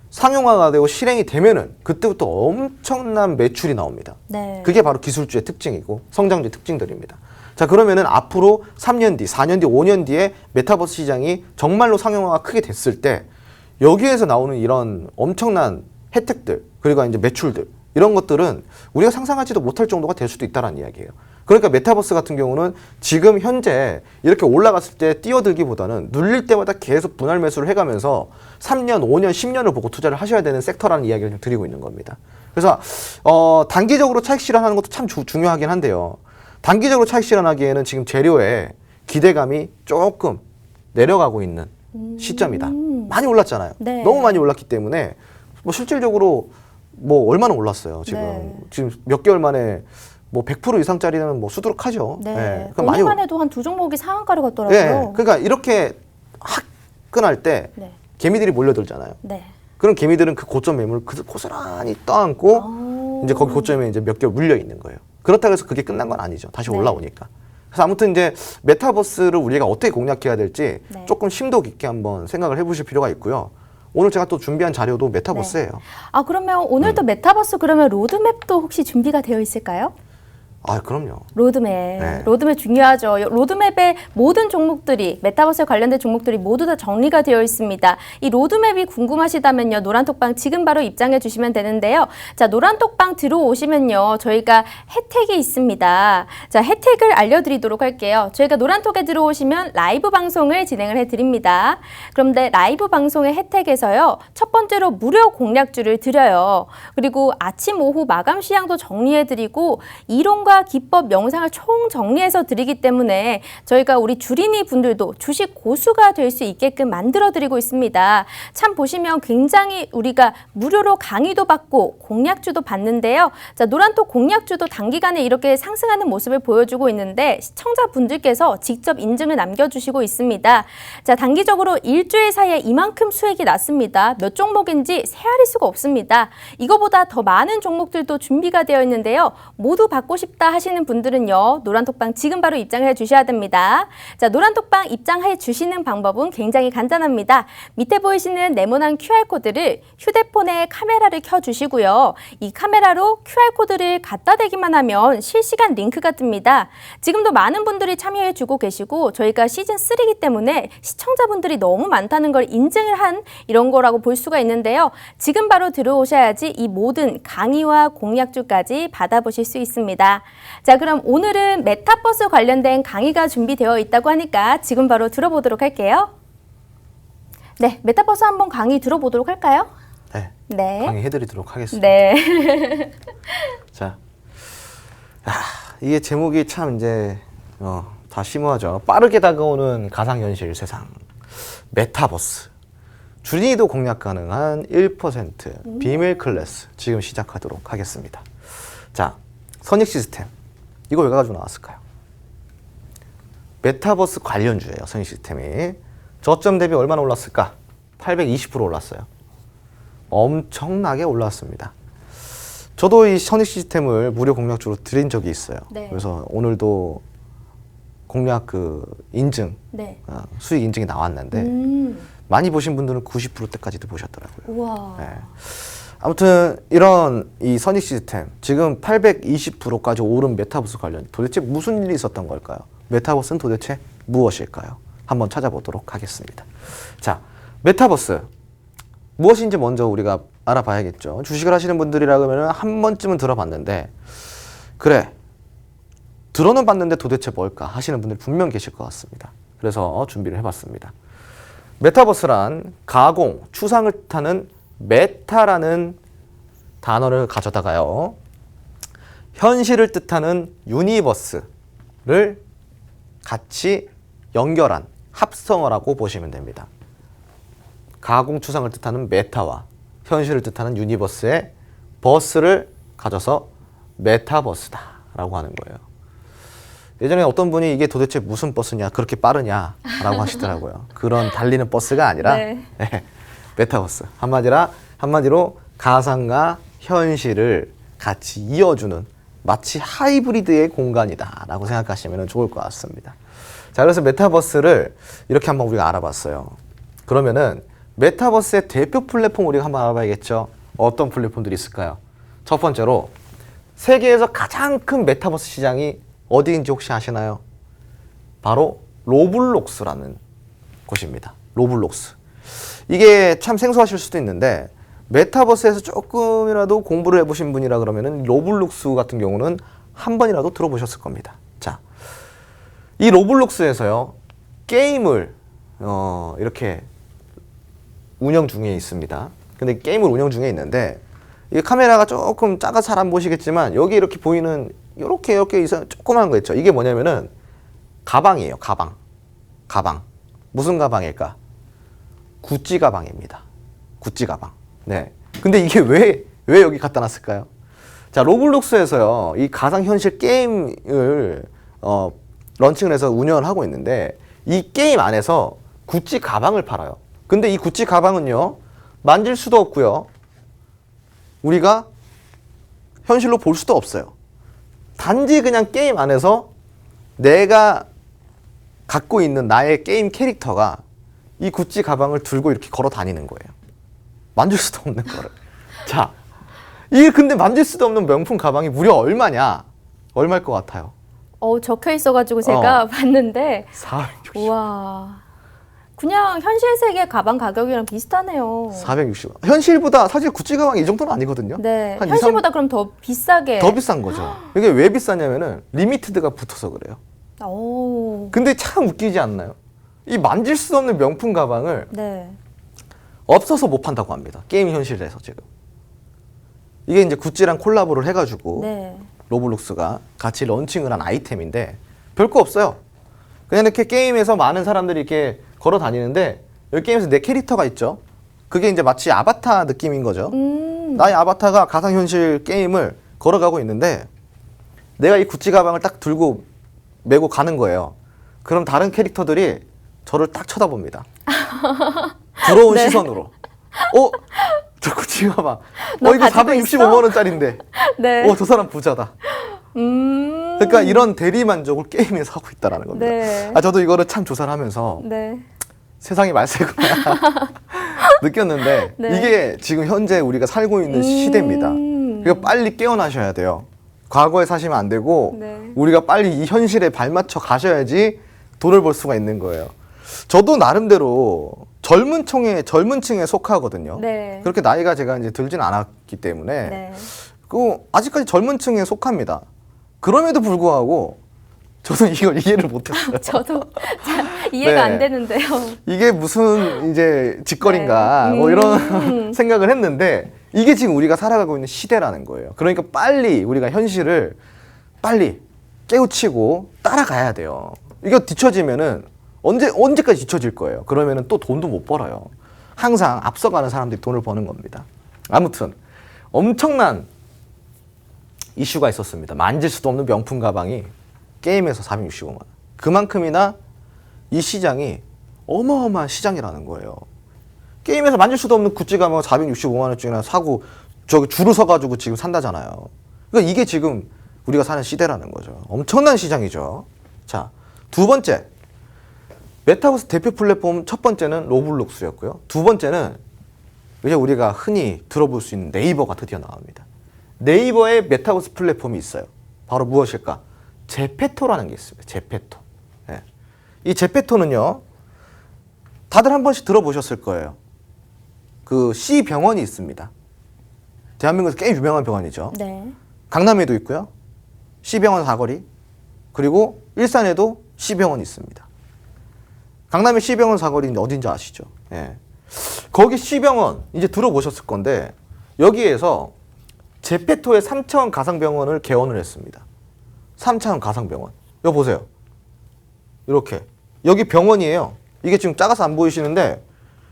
상용화가 되고 실행이 되면은 그때부터 엄청난 매출이 나옵니다. 네. 그게 바로 기술주의 특징이고 성장주의 특징들입니다. 자, 그러면은 앞으로 3년 뒤, 4년 뒤, 5년 뒤에 메타버스 시장이 정말로 상용화가 크게 됐을 때 여기에서 나오는 이런 엄청난 혜택들, 그리고 이제 매출들, 이런 것들은 우리가 상상하지도 못할 정도가 될 수도 있다는 이야기예요. 그러니까 메타버스 같은 경우는 지금 현재 이렇게 올라갔을 때 뛰어들기보다는 눌릴 때마다 계속 분할 매수를 해가면서 3년, 5년, 10년을 보고 투자를 하셔야 되는 섹터라는 이야기를 좀 드리고 있는 겁니다. 그래서 단기적으로 차익 실현하는 것도 참 중요하긴 한데요. 단기적으로 차익 실현하기에는 지금 재료에 기대감이 조금 내려가고 있는 시점이다. 많이 올랐잖아요. 네. 너무 많이 올랐기 때문에 뭐 실질적으로 뭐 얼마나 올랐어요. 지금 네. 지금 몇 개월 만에 뭐 100% 이상짜리는 뭐 수두룩하죠. 네. 그러니까 많이 오늘만 해도 한 두 종목이 상한가를 갔더라고요. 네. 그러니까 이렇게 화끈할 때 네. 개미들이 몰려들잖아요. 네. 그럼 개미들은 그 고점 매물을 고스란히 떠안고 이제 거기 고점에 이제 몇 개월 물려 있는 거예요. 그렇다고 해서 그게 끝난 건 아니죠. 다시 네. 올라오니까. 그래서 아무튼 이제 메타버스를 우리가 어떻게 공략해야 될지 네. 조금 심도 깊게 한번 생각을 해보실 필요가 있고요. 오늘 제가 또 준비한 자료도 메타버스예요. 그러면 오늘도 메타버스 그러면 로드맵도 혹시 준비가 되어 있을까요? 아, 그럼요. 로드맵. 네. 로드맵 중요하죠. 로드맵에 모든 종목들이, 메타버스에 관련된 종목들이 모두 다 정리가 되어 있습니다. 이 로드맵이 궁금하시다면요, 노란톡방 지금 바로 입장해 주시면 되는데요. 자, 노란톡방 들어오시면요, 저희가 혜택이 있습니다. 자, 혜택을 알려드리도록 할게요. 저희가 노란톡에 들어오시면 라이브 방송을 진행을 해드립니다. 그런데 라이브 방송의 혜택에서요, 첫 번째로 무료 공략주를 드려요. 그리고 아침, 오후 마감 시향도 정리해드리고, 이론과 팁과 기법, 영상을 총 정리해서 드리기 때문에 저희가 우리 주린이 분들도 주식 고수가 될 수 있게끔 만들어 드리고 있습니다. 참 보시면 굉장히 우리가 무료로 강의도 받고 공략주도 받는데요. 자, 노란톡 공략주도 단기간에 이렇게 상승하는 모습을 보여주고 있는데 시청자분들께서 직접 인증을 남겨주시고 있습니다. 자, 단기적으로 일주일 사이에 이만큼 수익이 났습니다. 몇 종목인지 헤아릴 수가 없습니다. 이거보다 더 많은 종목들도 준비가 되어 있는데요. 모두 받고 싶다 하시는 분들은요. 노란톡방 지금 바로 입장을 해주셔야 됩니다. 자, 노란톡방 입장해 주시는 방법은 굉장히 간단합니다. 밑에 보이시는 네모난 QR코드를 휴대폰에 카메라를 켜주시고요. 이 카메라로 QR코드를 갖다 대기만 하면 실시간 링크가 뜹니다. 지금도 많은 분들이 참여해 주고 계시고 저희가 시즌3이기 때문에 시청자분들이 너무 많다는 걸 인증을 한 이런 거라고 볼 수가 있는데요. 지금 바로 들어오셔야지 이 모든 강의와 공략주까지 받아보실 수 있습니다. 자, 그럼 오늘은 메타버스 관련된 강의가 준비되어 있다고 하니까 지금 바로 들어보도록 할게요. 네, 메타버스 한번 강의 들어보도록 할까요? 네. 네. 강의해드리도록 하겠습니다. 네. 자, 이게 제목이 참 이제 다 심오하죠. 빠르게 다가오는 가상현실 세상, 메타버스. 주린이도 공략 가능한 1% 비밀 클래스 지금 시작하도록 하겠습니다. 자, 선익 시스템. 이거 왜 가지고 나왔을까요? 메타버스 관련주예요, 선익 시스템이. 저점 대비 얼마나 올랐을까? 820% 올랐어요. 엄청나게 올랐습니다. 저도 이 선익 시스템을 무료 공략주로 드린 적이 있어요. 네. 그래서 오늘도 공략 인증, 네. 수익 인증이 나왔는데 많이 보신 분들은 90%대까지도 보셨더라고요. 우와. 네. 아무튼 이런 이 선익 시스템 지금 820%까지 오른 메타버스 관련 도대체 무슨 일이 있었던 걸까요? 메타버스는 도대체 무엇일까요? 한번 찾아보도록 하겠습니다. 자, 메타버스 무엇인지 먼저 우리가 알아봐야겠죠. 주식을 하시는 분들이라 그러면 한 번쯤은 들어봤는데 그래 들어는 봤는데 도대체 뭘까 하시는 분들 분명 계실 것 같습니다. 그래서 준비를 해봤습니다. 메타버스란 가공, 추상을 뜻하는 메타라는 단어를 가져다가요. 현실을 뜻하는 유니버스를 같이 연결한 합성어라고 보시면 됩니다. 가공, 추상을 뜻하는 메타와 현실을 뜻하는 유니버스의 버스를 가져서 메타버스다 라고 하는 거예요. 예전에 어떤 분이 이게 도대체 무슨 버스냐, 그렇게 빠르냐 라고 하시더라고요. 그런 달리는 버스가 아니라 네. 메타버스. 한마디로 가상과 현실을 같이 이어주는 마치 하이브리드의 공간이다 라고 생각하시면 좋을 것 같습니다. 자, 그래서 메타버스를 이렇게 한번 우리가 알아봤어요. 그러면은 메타버스의 대표 플랫폼 우리가 한번 알아봐야겠죠. 어떤 플랫폼들이 있을까요? 첫 번째로 세계에서 가장 큰 메타버스 시장이 어디인지 혹시 아시나요? 바로 로블록스라는 곳입니다. 로블록스. 이게 참 생소하실 수도 있는데 메타버스에서 조금이라도 공부를 해보신 분이라 그러면은 로블록스 같은 경우는 한 번이라도 들어보셨을 겁니다. 자, 이 로블록스에서요 게임을 이렇게 운영 중에 있습니다. 근데 게임을 운영 중에 있는데 이 카메라가 조금 작아서 잘 안 보시겠지만 여기 이렇게 보이는 이렇게 조그만 거 있죠. 이게 뭐냐면은 가방이에요. 가방. 무슨 가방일까? 구찌 가방입니다. 구찌 가방. 네. 근데 이게 왜 여기 갖다 놨을까요? 자, 로블록스에서요 이 가상현실 게임을 런칭을 해서 운영을 하고 있는데 이 게임 안에서 구찌 가방을 팔아요. 근데 이 구찌 가방은요 만질 수도 없고요 우리가 현실로 볼 수도 없어요. 단지 그냥 게임 안에서 내가 갖고 있는 나의 게임 캐릭터가 이 구찌 가방을 들고 이렇게 걸어 다니는 거예요. 만질 수도 없는 거를. 자, 이게 근데 만질 수도 없는 명품 가방이 무려 얼마냐? 얼마일 것 같아요? 적혀 있어가지고 제가 봤는데 460. 우와. 그냥 현실 세계 가방 가격이랑 비슷하네요. 460원. 현실보다 사실 구찌 가방이 이 정도는 아니거든요. 네, 한 현실보다 그럼 더 비싸게. 더 비싼 거죠. 이게 왜 비싸냐면은 리미티드가 붙어서 그래요. 오. 근데 참 웃기지 않나요? 이 만질 수 없는 명품 가방을 네. 없어서 못 판다고 합니다. 게임 현실에서 지금. 이게 이제 구찌랑 콜라보를 해가지고 네. 로블록스가 같이 런칭을 한 아이템인데 별거 없어요. 그냥 이렇게 게임에서 많은 사람들이 이렇게 걸어 다니는데 여기 게임에서 내 캐릭터가 있죠. 그게 이제 마치 아바타 느낌인 거죠. 나의 아바타가 가상현실 게임을 걸어가고 있는데 내가 이 구찌 가방을 딱 들고 메고 가는 거예요. 그럼 다른 캐릭터들이 저를 딱 쳐다봅니다. 부러운 네. 시선으로. 저 구찌 가방. 너 이거 가지고 465만 원짜리인데. 네. 저 사람 부자다. 그러니까 이런 대리 만족을 게임에서 하고 있다라는 겁니다. 네. 저도 이거를 참 조사를 하면서 네. 세상이 말세구나 느꼈는데 네. 이게 지금 현재 우리가 살고 있는 시대입니다. 그러니까 빨리 깨어나셔야 돼요. 과거에 사시면 안 되고 네. 우리가 빨리 이 현실에 발맞춰 가셔야지 돈을 벌 수가 있는 거예요. 저도 나름대로 젊은 층에 속하거든요. 네. 그렇게 나이가 제가 이제 들진 않았기 때문에 네. 아직까지 젊은 층에 속합니다. 그럼에도 불구하고 저도 이걸 이해를 못했어요. 저도 이해가 네. 안 되는데요. 이게 무슨 이제 짓거리인가 네. 뭐 이런 생각을 했는데 이게 지금 우리가 살아가고 있는 시대라는 거예요. 그러니까 빨리 우리가 현실을 빨리 깨우치고 따라가야 돼요. 이거 뒤처지면은 언제까지 뒤처질 거예요. 그러면은 또 돈도 못 벌어요. 항상 앞서가는 사람들이 돈을 버는 겁니다. 아무튼 엄청난 이슈가 있었습니다. 만질 수도 없는 명품 가방이 게임에서 465만 원. 그만큼이나 이 시장이 어마어마한 시장이라는 거예요. 게임에서 만질 수도 없는 구찌 가방을 465만 원짜리나 사고 저기 줄을 서가지고 지금 산다잖아요. 그러니까 이게 지금 우리가 사는 시대라는 거죠. 엄청난 시장이죠. 자, 두 번째. 메타버스 대표 플랫폼 첫 번째는 로블록스였고요. 두 번째는 이제 우리가 흔히 들어볼 수 있는 네이버가 드디어 나옵니다. 네이버의 메타버스 플랫폼이 있어요. 바로 무엇일까? 제페토라는 게 있습니다. 제페토. 네. 이 제페토는요, 다들 한 번씩 들어보셨을 거예요. 그 C병원이 있습니다. 대한민국에서 꽤 유명한 병원이죠. 네. 강남에도 있고요. C병원 사거리. 그리고 일산에도 C병원이 있습니다. 강남의 C병원 사거리는 어딘지 아시죠? 예. 거기 C병원 이제 들어보셨을 건데 여기에서 제페토의 3차원 가상병원을 개원을 했습니다. 3차원 가상병원. 여기 보세요. 이렇게. 여기 병원이에요. 이게 지금 작아서 안 보이시는데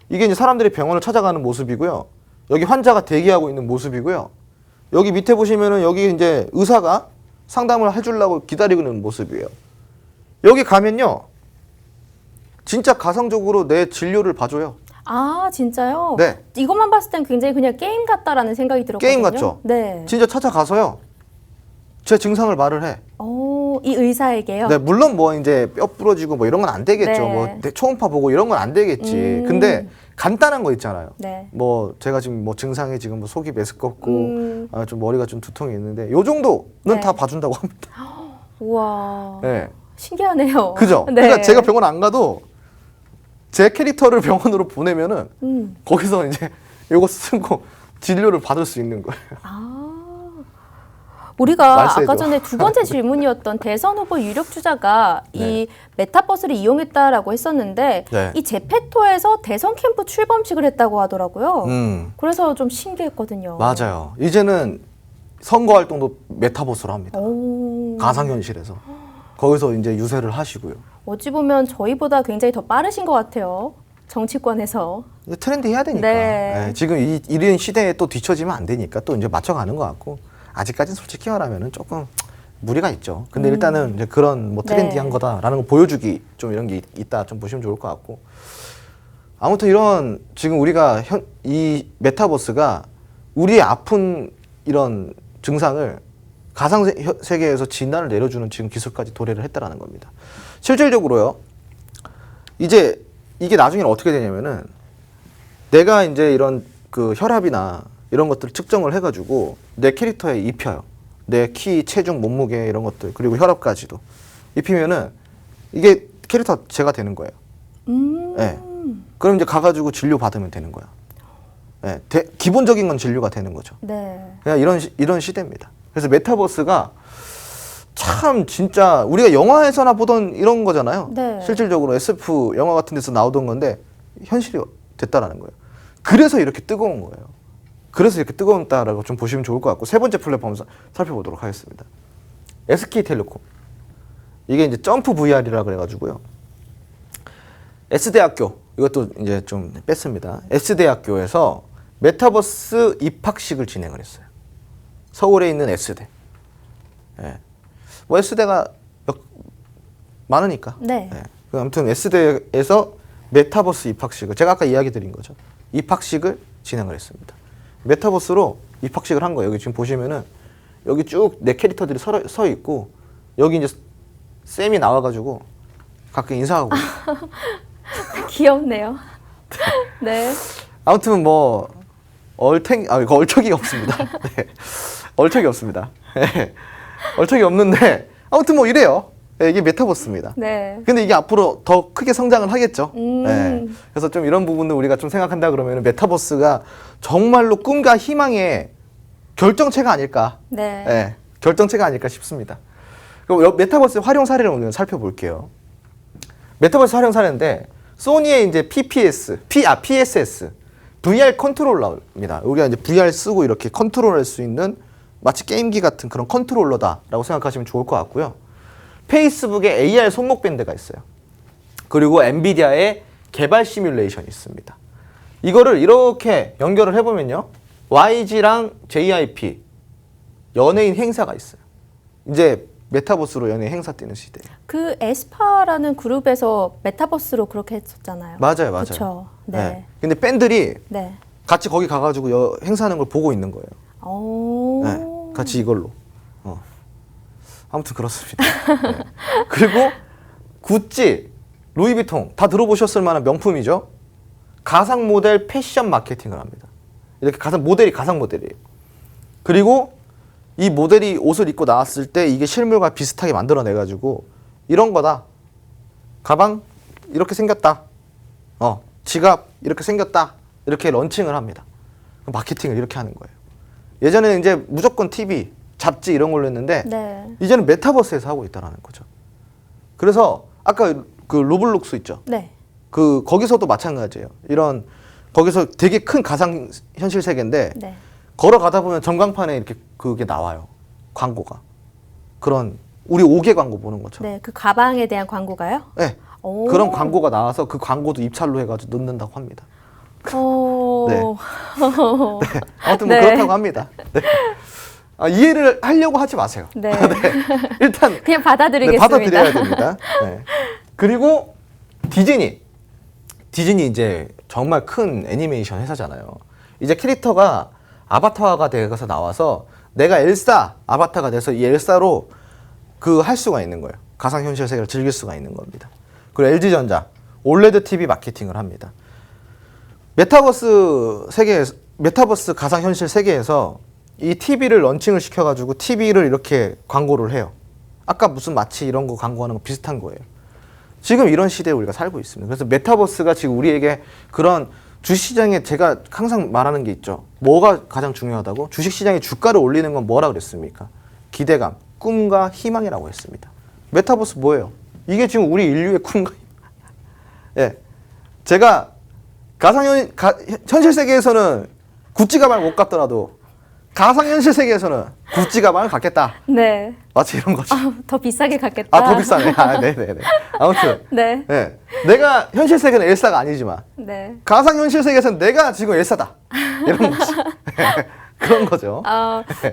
이게 이제 사람들이 병원을 찾아가는 모습이고요. 여기 환자가 대기하고 있는 모습이고요. 여기 밑에 보시면은 여기 이제 의사가 상담을 해주려고 기다리고 있는 모습이에요. 여기 가면요. 진짜 가상적으로 내 진료를 봐줘요. 아, 진짜요? 네. 이것만 봤을 땐 굉장히 그냥 게임 같다라는 생각이 들었거든요. 게임 같죠? 네. 진짜 찾아가서요. 제 증상을 말을 해. 이 의사에게요? 네, 물론 뭐 이제 뼈 부러지고 뭐 이런 건 안 되겠죠. 네. 뭐 초음파 보고 이런 건 안 되겠지. 근데 간단한 거 있잖아요. 네. 뭐 제가 지금 뭐 증상이 지금 뭐 속이 메스껍고 좀 머리가 좀 두통이 있는데 요 정도는 네. 다 봐준다고 합니다. 우와. 네. 신기하네요. 그죠? 네. 그러니까 제가 병원 안 가도 제 캐릭터를 병원으로 보내면은 거기서 이제 요거 쓰고 진료를 받을 수 있는 거예요. 우리가 말세죠. 아까 전에 두 번째 질문이었던 대선 후보 유력 주자가 네. 이 메타버스를 이용했다라고 했었는데 네. 이 제페토에서 대선 캠프 출범식을 했다고 하더라고요. 그래서 좀 신기했거든요. 맞아요. 이제는 선거 활동도 메타버스로 합니다. 오. 가상현실에서. 거기서 이제 유세를 하시고요. 어찌 보면 저희보다 굉장히 더 빠르신 것 같아요. 정치권에서. 이제 트렌드 해야 되니까. 네. 네, 지금 이런 시대에 또 뒤처지면 안 되니까 또 이제 맞춰가는 것 같고 아직까지는 솔직히 말하면은 조금 무리가 있죠. 근데 일단은 이제 그런 뭐 트렌디한 네. 거다라는 거 보여주기 좀 이런 게 있다 좀 보시면 좋을 것 같고 아무튼 이런 지금 우리가 이 메타버스가 우리의 아픈 이런 증상을 가상 세계에서 진단을 내려주는 지금 기술까지 도래를 했다라는 겁니다. 실질적으로요. 이제 이게 나중에는 어떻게 되냐면은 내가 이제 이런 그 혈압이나 이런 것들을 측정을 해가지고 내 캐릭터에 입혀요. 내 키, 체중, 몸무게 이런 것들 그리고 혈압까지도 입히면은 이게 캐릭터 제가 되는 거예요. 네. 그럼 이제 가가지고 진료 받으면 되는 거야. 네. 기본적인 건 진료가 되는 거죠. 네. 그냥 이런 시대입니다. 그래서 메타버스가 참 진짜 우리가 영화에서나 보던 이런 거잖아요. 네. 실질적으로 SF 영화 같은 데서 나오던 건데 현실이 됐다라는 거예요. 그래서 이렇게 뜨거운 거예요. 그래서 이렇게 뜨거웠다라고 좀 보시면 좋을 것 같고 세 번째 플랫폼 살펴보도록 하겠습니다. SK텔레콤. 이게 이제 점프 VR이라 그래가지고요. S대학교 이것도 이제 좀 뺐습니다. S대학교에서 메타버스 입학식을 진행을 했어요. 서울에 있는 S대. 예. 뭐 S대가 많으니까. 네. 예. 아무튼 S대에서 메타버스 입학식을 제가 아까 이야기 드린 거죠. 입학식을 진행을 했습니다. 메타버스로 입학식을 한 거예요. 여기 지금 보시면은 여기 쭉 내 캐릭터들이 서 있고 여기 이제 쌤이 나와가지고 가끔 인사하고. 귀엽네요. 네. 아무튼 뭐 이거 얼척이 없습니다. 네. 얼척이 없습니다. 네. 얼척이 없는데 아무튼 뭐 이래요. 네, 이게 메타버스입니다. 네. 근데 이게 앞으로 더 크게 성장을 하겠죠. 네. 그래서 좀 이런 부분을 우리가 좀 생각한다 그러면 메타버스가 정말로 꿈과 희망의 결정체가 아닐까. 네. 네. 결정체가 아닐까 싶습니다. 그럼 메타버스 활용 사례를 오늘 살펴볼게요. 메타버스 활용 사례인데 소니의 이제 PSS VR 컨트롤러입니다. 우리가 이제 VR 쓰고 이렇게 컨트롤할 수 있는 마치 게임기 같은 그런 컨트롤러다라고 생각하시면 좋을 것 같고요. 페이스북에 AR 손목 밴드가 있어요. 그리고 엔비디아의 개발 시뮬레이션이 있습니다. 이거를 이렇게 연결을 해보면요. YG랑 JYP 연예인 행사가 있어요. 이제 메타버스로 연예인 행사 뛰는 시대예요. 그 에스파라는 그룹에서 메타버스로 그렇게 했었잖아요. 맞아요. 그렇죠. 네. 네. 근데 팬들이 네. 같이 거기 가가지고 행사하는 걸 보고 있는 거예요. 오. 네. 같이 이걸로. 아무튼 그렇습니다. 네. 그리고 구찌, 루이비통 다 들어보셨을 만한 명품이죠. 가상 모델 패션 마케팅을 합니다. 이렇게 모델이 가상 모델이에요. 그리고 이 모델이 옷을 입고 나왔을 때 이게 실물과 비슷하게 만들어내가지고 이런 거다. 가방 이렇게 생겼다. 지갑 이렇게 생겼다. 이렇게 런칭을 합니다. 마케팅을 이렇게 하는 거예요. 예전에는 이제 무조건 TV, 잡지 이런 걸로 했는데 네. 이제는 메타버스에서 하고 있다는 거죠. 그래서 아까 그 로블록스 있죠. 네. 거기서도 마찬가지예요. 거기서 되게 큰 가상 현실 세계인데 네. 걸어가다 보면 전광판에 이렇게 그게 나와요. 광고가. 그런 우리 5개 광고 보는 것처럼. 네. 그 가방에 대한 광고가요? 네. 오. 그런 광고가 나와서 그 광고도 입찰로 해가지고 넣는다고 합니다. 오. 네. 네. 아무튼 뭐 네. 그렇다고 합니다. 네. 이해를 하려고 하지 마세요. 네. 네. 일단 그냥 받아들이겠습니다. 받아들여야 됩니다. 네. 그리고 디즈니 이제 정말 큰 애니메이션 회사잖아요. 이제 캐릭터가 아바타가 돼서 나와서 내가 엘사 아바타가 돼서 이 엘사로 할 수가 있는 거예요. 가상현실 세계를 즐길 수가 있는 겁니다. 그리고 LG전자 올레드 TV 마케팅을 합니다. 메타버스 가상현실 세계에서 이 TV를 런칭을 시켜가지고 TV를 이렇게 광고를 해요. 아까 무슨 마치 이런 거 광고하는 거 비슷한 거예요. 지금 이런 시대에 우리가 살고 있습니다. 그래서 메타버스가 지금 우리에게 그런 주식시장에 제가 항상 말하는 게 있죠. 뭐가 가장 중요하다고? 주식시장의 주가를 올리는 건 뭐라 그랬습니까? 기대감, 꿈과 희망이라고 했습니다. 메타버스 뭐예요? 이게 지금 우리 인류의 꿈과 예, 제가 현실 세계에서는 구찌 가방을 못 갖더라도 가상현실 세계에서는 구찌 가방을 갖겠다. 네. 마치 이런 거죠. 더 비싸게 갖겠다. 더 비싸네. 네네네. 아무튼. 네. 네. 내가 현실 세계는 엘사가 아니지만 네. 가상현실 세계에서는 내가 지금 엘사다. 이런 거죠. 그런 거죠.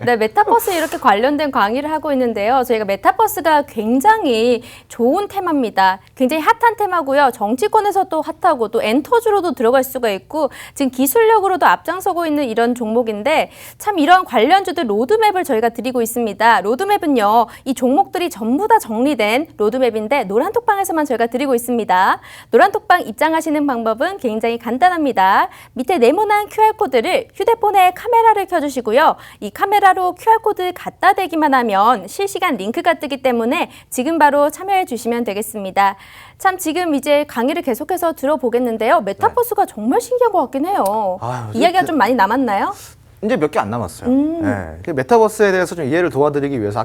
네, 메타버스에 이렇게 관련된 강의를 하고 있는데요. 저희가 메타버스가 굉장히 좋은 테마입니다. 굉장히 핫한 테마고요. 정치권에서도 핫하고 또 엔터주로도 들어갈 수가 있고 지금 기술력으로도 앞장서고 있는 이런 종목인데 참 이러한 관련주들 로드맵을 저희가 드리고 있습니다. 로드맵은요. 이 종목들이 전부 다 정리된 로드맵인데 노란톡방에서만 저희가 드리고 있습니다. 노란톡방 입장하시는 방법은 굉장히 간단합니다. 밑에 네모난 QR코드를 휴대폰에 카메라를 켜주시고요. 이 카메라로 QR코드 갖다 대기만 하면 실시간 링크가 뜨기 때문에 지금 바로 참여해 주시면 되겠습니다. 참 지금 이제 강의를 계속해서 들어보겠는데요. 메타버스가 정말 신기한 것 같긴 해요. 이야기가 좀 많이 남았나요? 이제 몇 개 안 남았어요. 네. 메타버스에 대해서 좀 이해를 도와드리기 위해서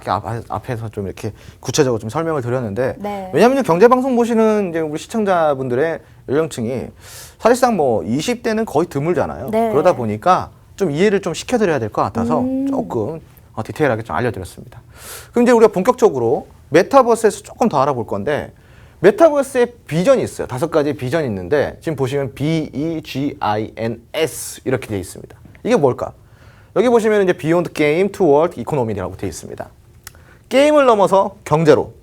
앞에서 좀 이렇게 구체적으로 좀 설명을 드렸는데 네. 왜냐하면 경제방송 보시는 이제 우리 시청자분들의 연령층이 사실상 뭐 20대는 거의 드물잖아요. 네. 그러다 보니까 좀 이해를 좀 시켜드려야 될 것 같아서 조금 디테일하게 좀 알려드렸습니다. 그럼 이제 우리가 본격적으로 메타버스에서 조금 더 알아볼 건데 메타버스의 비전이 있어요. 5가지 비전이 있는데 지금 보시면 BEGINS 이렇게 되어 있습니다. 이게 뭘까? 여기 보시면 이제 Beyond Game, Toward Economy라고 되어 있습니다. 게임을 넘어서 경제로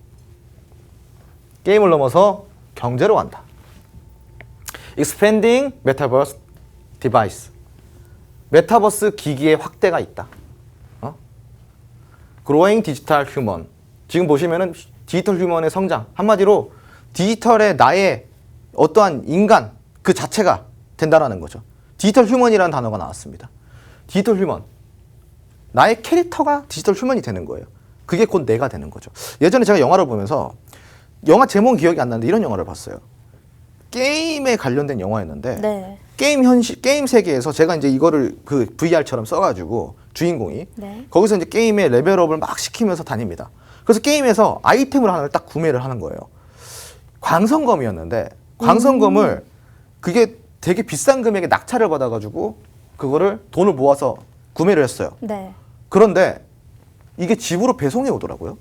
간다. Expanding Metaverse Device. 메타버스 기기의 확대가 있다. Growing Digital Human. 지금 보시면은 디지털 휴먼의 성장. 한마디로 디지털의 나의 어떠한 인간 그 자체가 된다라는 거죠. 디지털 휴먼이라는 단어가 나왔습니다. 디지털 휴먼. 나의 캐릭터가 디지털 휴먼이 되는 거예요. 그게 곧 내가 되는 거죠. 예전에 제가 영화를 보면서 영화 제목은 기억이 안 나는데 이런 영화를 봤어요. 게임에 관련된 영화였는데 네. 게임 세계에서 제가 이제 이거를 그 VR처럼 써가지고 주인공이 네. 거기서 이제 게임의 레벨업을 막 시키면서 다닙니다. 그래서 게임에서 아이템을 하나를 딱 구매를 하는 거예요. 광선검이었는데 광선검을 그게 되게 비싼 금액에 낙찰을 받아가지고 그거를 돈을 모아서 구매를 했어요. 네. 그런데 이게 집으로 배송이 오더라고요.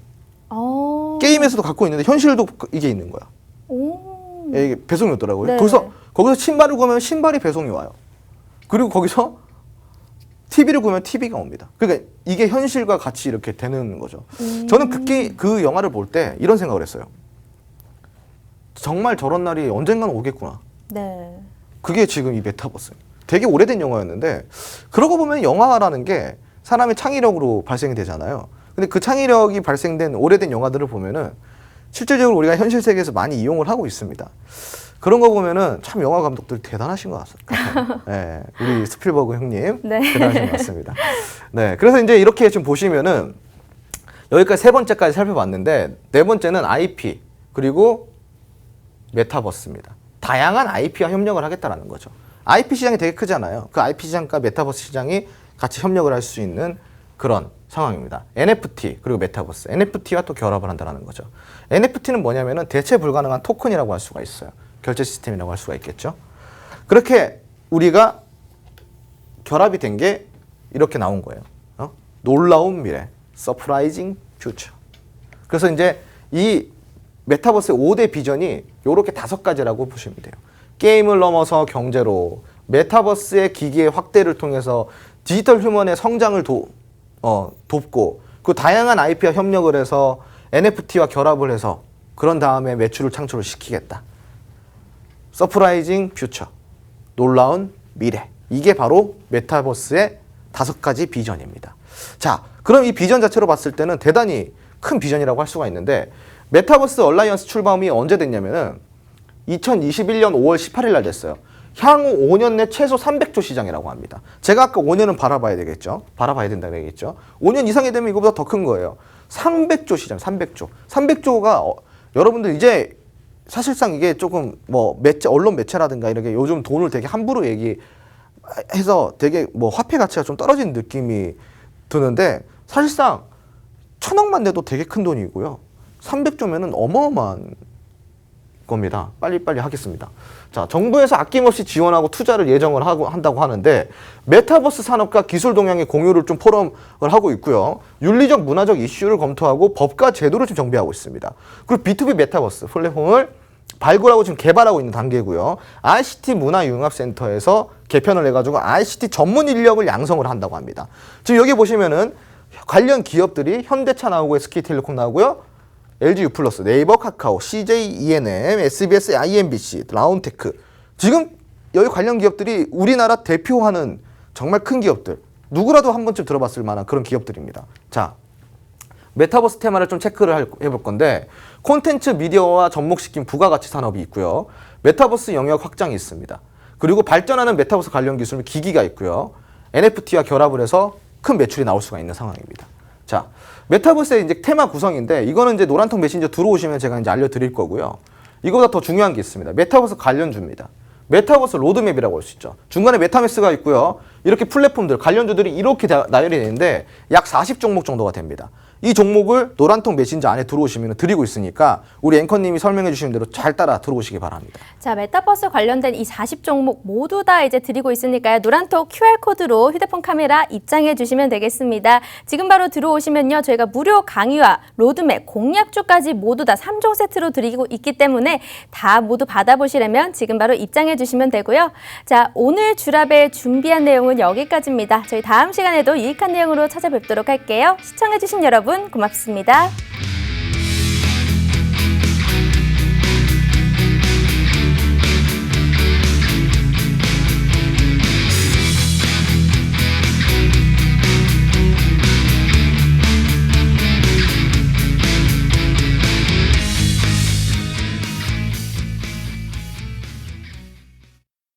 게임에서도 갖고 있는데 현실도 이게 있는 거야. 오. 이게 배송이 오더라고요. 네. 거기서 신발을 구하면 신발이 배송이 와요. 그리고 거기서 TV를 구하면 TV가 옵니다. 그러니까 이게 현실과 같이 이렇게 되는 거죠. 저는 그 영화를 볼 때 이런 생각을 했어요. 정말 저런 날이 언젠가는 오겠구나. 네. 그게 지금 이 메타버스. 되게 오래된 영화였는데 그러고 보면 영화라는 게 사람의 창의력으로 발생이 되잖아요. 근데 그 창의력이 발생된 오래된 영화들을 보면은 실질적으로 우리가 현실 세계에서 많이 이용을 하고 있습니다. 그런 거 보면은 참 영화 감독들 대단하신 것 같아요. 네, 우리 스필버그 형님 네. 대단하신 것 같습니다. 네, 그래서 이제 이렇게 좀 보시면은 여기까지 3번째까지 살펴봤는데 4번째는 IP 그리고 메타버스입니다. 다양한 IP와 협력을 하겠다라는 거죠. IP 시장이 되게 크잖아요. 그 IP 시장과 메타버스 시장이 같이 협력을 할 수 있는 그런 상황입니다. NFT 그리고 메타버스, NFT와 또 결합을 한다는 거죠. NFT는 뭐냐면은 대체 불가능한 토큰이라고 할 수가 있어요. 결제 시스템이라고 할 수가 있겠죠. 그렇게 우리가 결합이 된 게 이렇게 나온 거예요. 놀라운 미래, Surprising Future. 그래서 이제 이 메타버스의 5대 비전이 이렇게 5가지라고 보시면 돼요. 게임을 넘어서 경제로, 메타버스의 기기의 확대를 통해서 디지털 휴먼의 성장을 돕고 그 다양한 IP와 협력을 해서 NFT와 결합을 해서 그런 다음에 매출을 창출을 시키겠다. 서프라이징 퓨처, 놀라운 미래. 이게 바로 메타버스의 5가지 비전입니다. 자, 그럼 이 비전 자체로 봤을 때는 대단히 큰 비전이라고 할 수가 있는데 메타버스 얼라이언스 출범이 언제 됐냐면은 2021년 5월 18일 날 됐어요. 향후 5년 내 최소 300조 시장이라고 합니다. 제가 아까 5년은 바라봐야 되겠죠. 바라봐야 된다고 얘기했죠. 5년 이상이 되면 이거보다 더 큰 거예요. 300조 시장, 300조. 300조가 여러분들 이제 사실상 이게 조금 뭐 언론 매체라든가 이렇게 요즘 돈을 되게 함부로 얘기해서 되게 뭐 화폐 가치가 좀 떨어지는 느낌이 드는데 사실상 1,000억만 내도 되게 큰 돈이고요. 300조면은 어마어마한 겁니다. 빨리빨리 하겠습니다. 자, 정부에서 아낌없이 지원하고 투자를 예정을 한다고 하는데 메타버스 산업과 기술 동향의 공유를 좀 포럼을 하고 있고요. 윤리적 문화적 이슈를 검토하고 법과 제도를 좀 정비하고 있습니다. 그리고 B2B 메타버스 플랫폼을 발굴하고 지금 개발하고 있는 단계고요. ICT 문화융합센터에서 개편을 해가지고 ICT 전문 인력을 양성을 한다고 합니다. 지금 여기 보시면은 관련 기업들이 현대차 나오고 SK텔레콤 나오고요. LG U+, 네이버, 카카오, CJ ENM, SBS, IMBC, 라운테크. 지금 여기 관련 기업들이 우리나라 대표하는 정말 큰 기업들. 누구라도 한 번쯤 들어봤을 만한 그런 기업들입니다. 자, 메타버스 테마를 좀 체크를 해볼 건데 콘텐츠 미디어와 접목시킨 부가가치 산업이 있고요. 메타버스 영역 확장이 있습니다. 그리고 발전하는 메타버스 관련 기술 기기가 있고요. NFT와 결합을 해서 큰 매출이 나올 수가 있는 상황입니다. 자, 메타버스의 이제 테마 구성인데 이거는 이제 노란통 메신저 들어오시면 제가 이제 알려드릴 거고요. 이거보다 더 중요한 게 있습니다. 메타버스 관련주입니다. 메타버스 로드맵이라고 할 수 있죠. 중간에 메타메스가 있고요. 이렇게 플랫폼들, 관련주들이 이렇게 나열이 되는데 약 40종목 정도가 됩니다. 이 종목을 노란통 메신저 안에 들어오시면 드리고 있으니까 우리 앵커님이 설명해 주시는 대로 잘 따라 들어오시기 바랍니다. 자, 메타버스 관련된 이 40종목 모두 다 이제 드리고 있으니까요. 노란톡 QR코드로 휴대폰 카메라 입장해 주시면 되겠습니다. 지금 바로 들어오시면요. 저희가 무료 강의와 로드맵, 공략주까지 모두 다 3종 세트로 드리고 있기 때문에 다 모두 받아보시려면 지금 바로 입장해 주시면 되고요. 자, 오늘 주랍에 준비한 내용은 여기까지입니다. 저희 다음 시간에도 유익한 내용으로 찾아뵙도록 할게요. 시청해 주신 여러분 고맙습니다.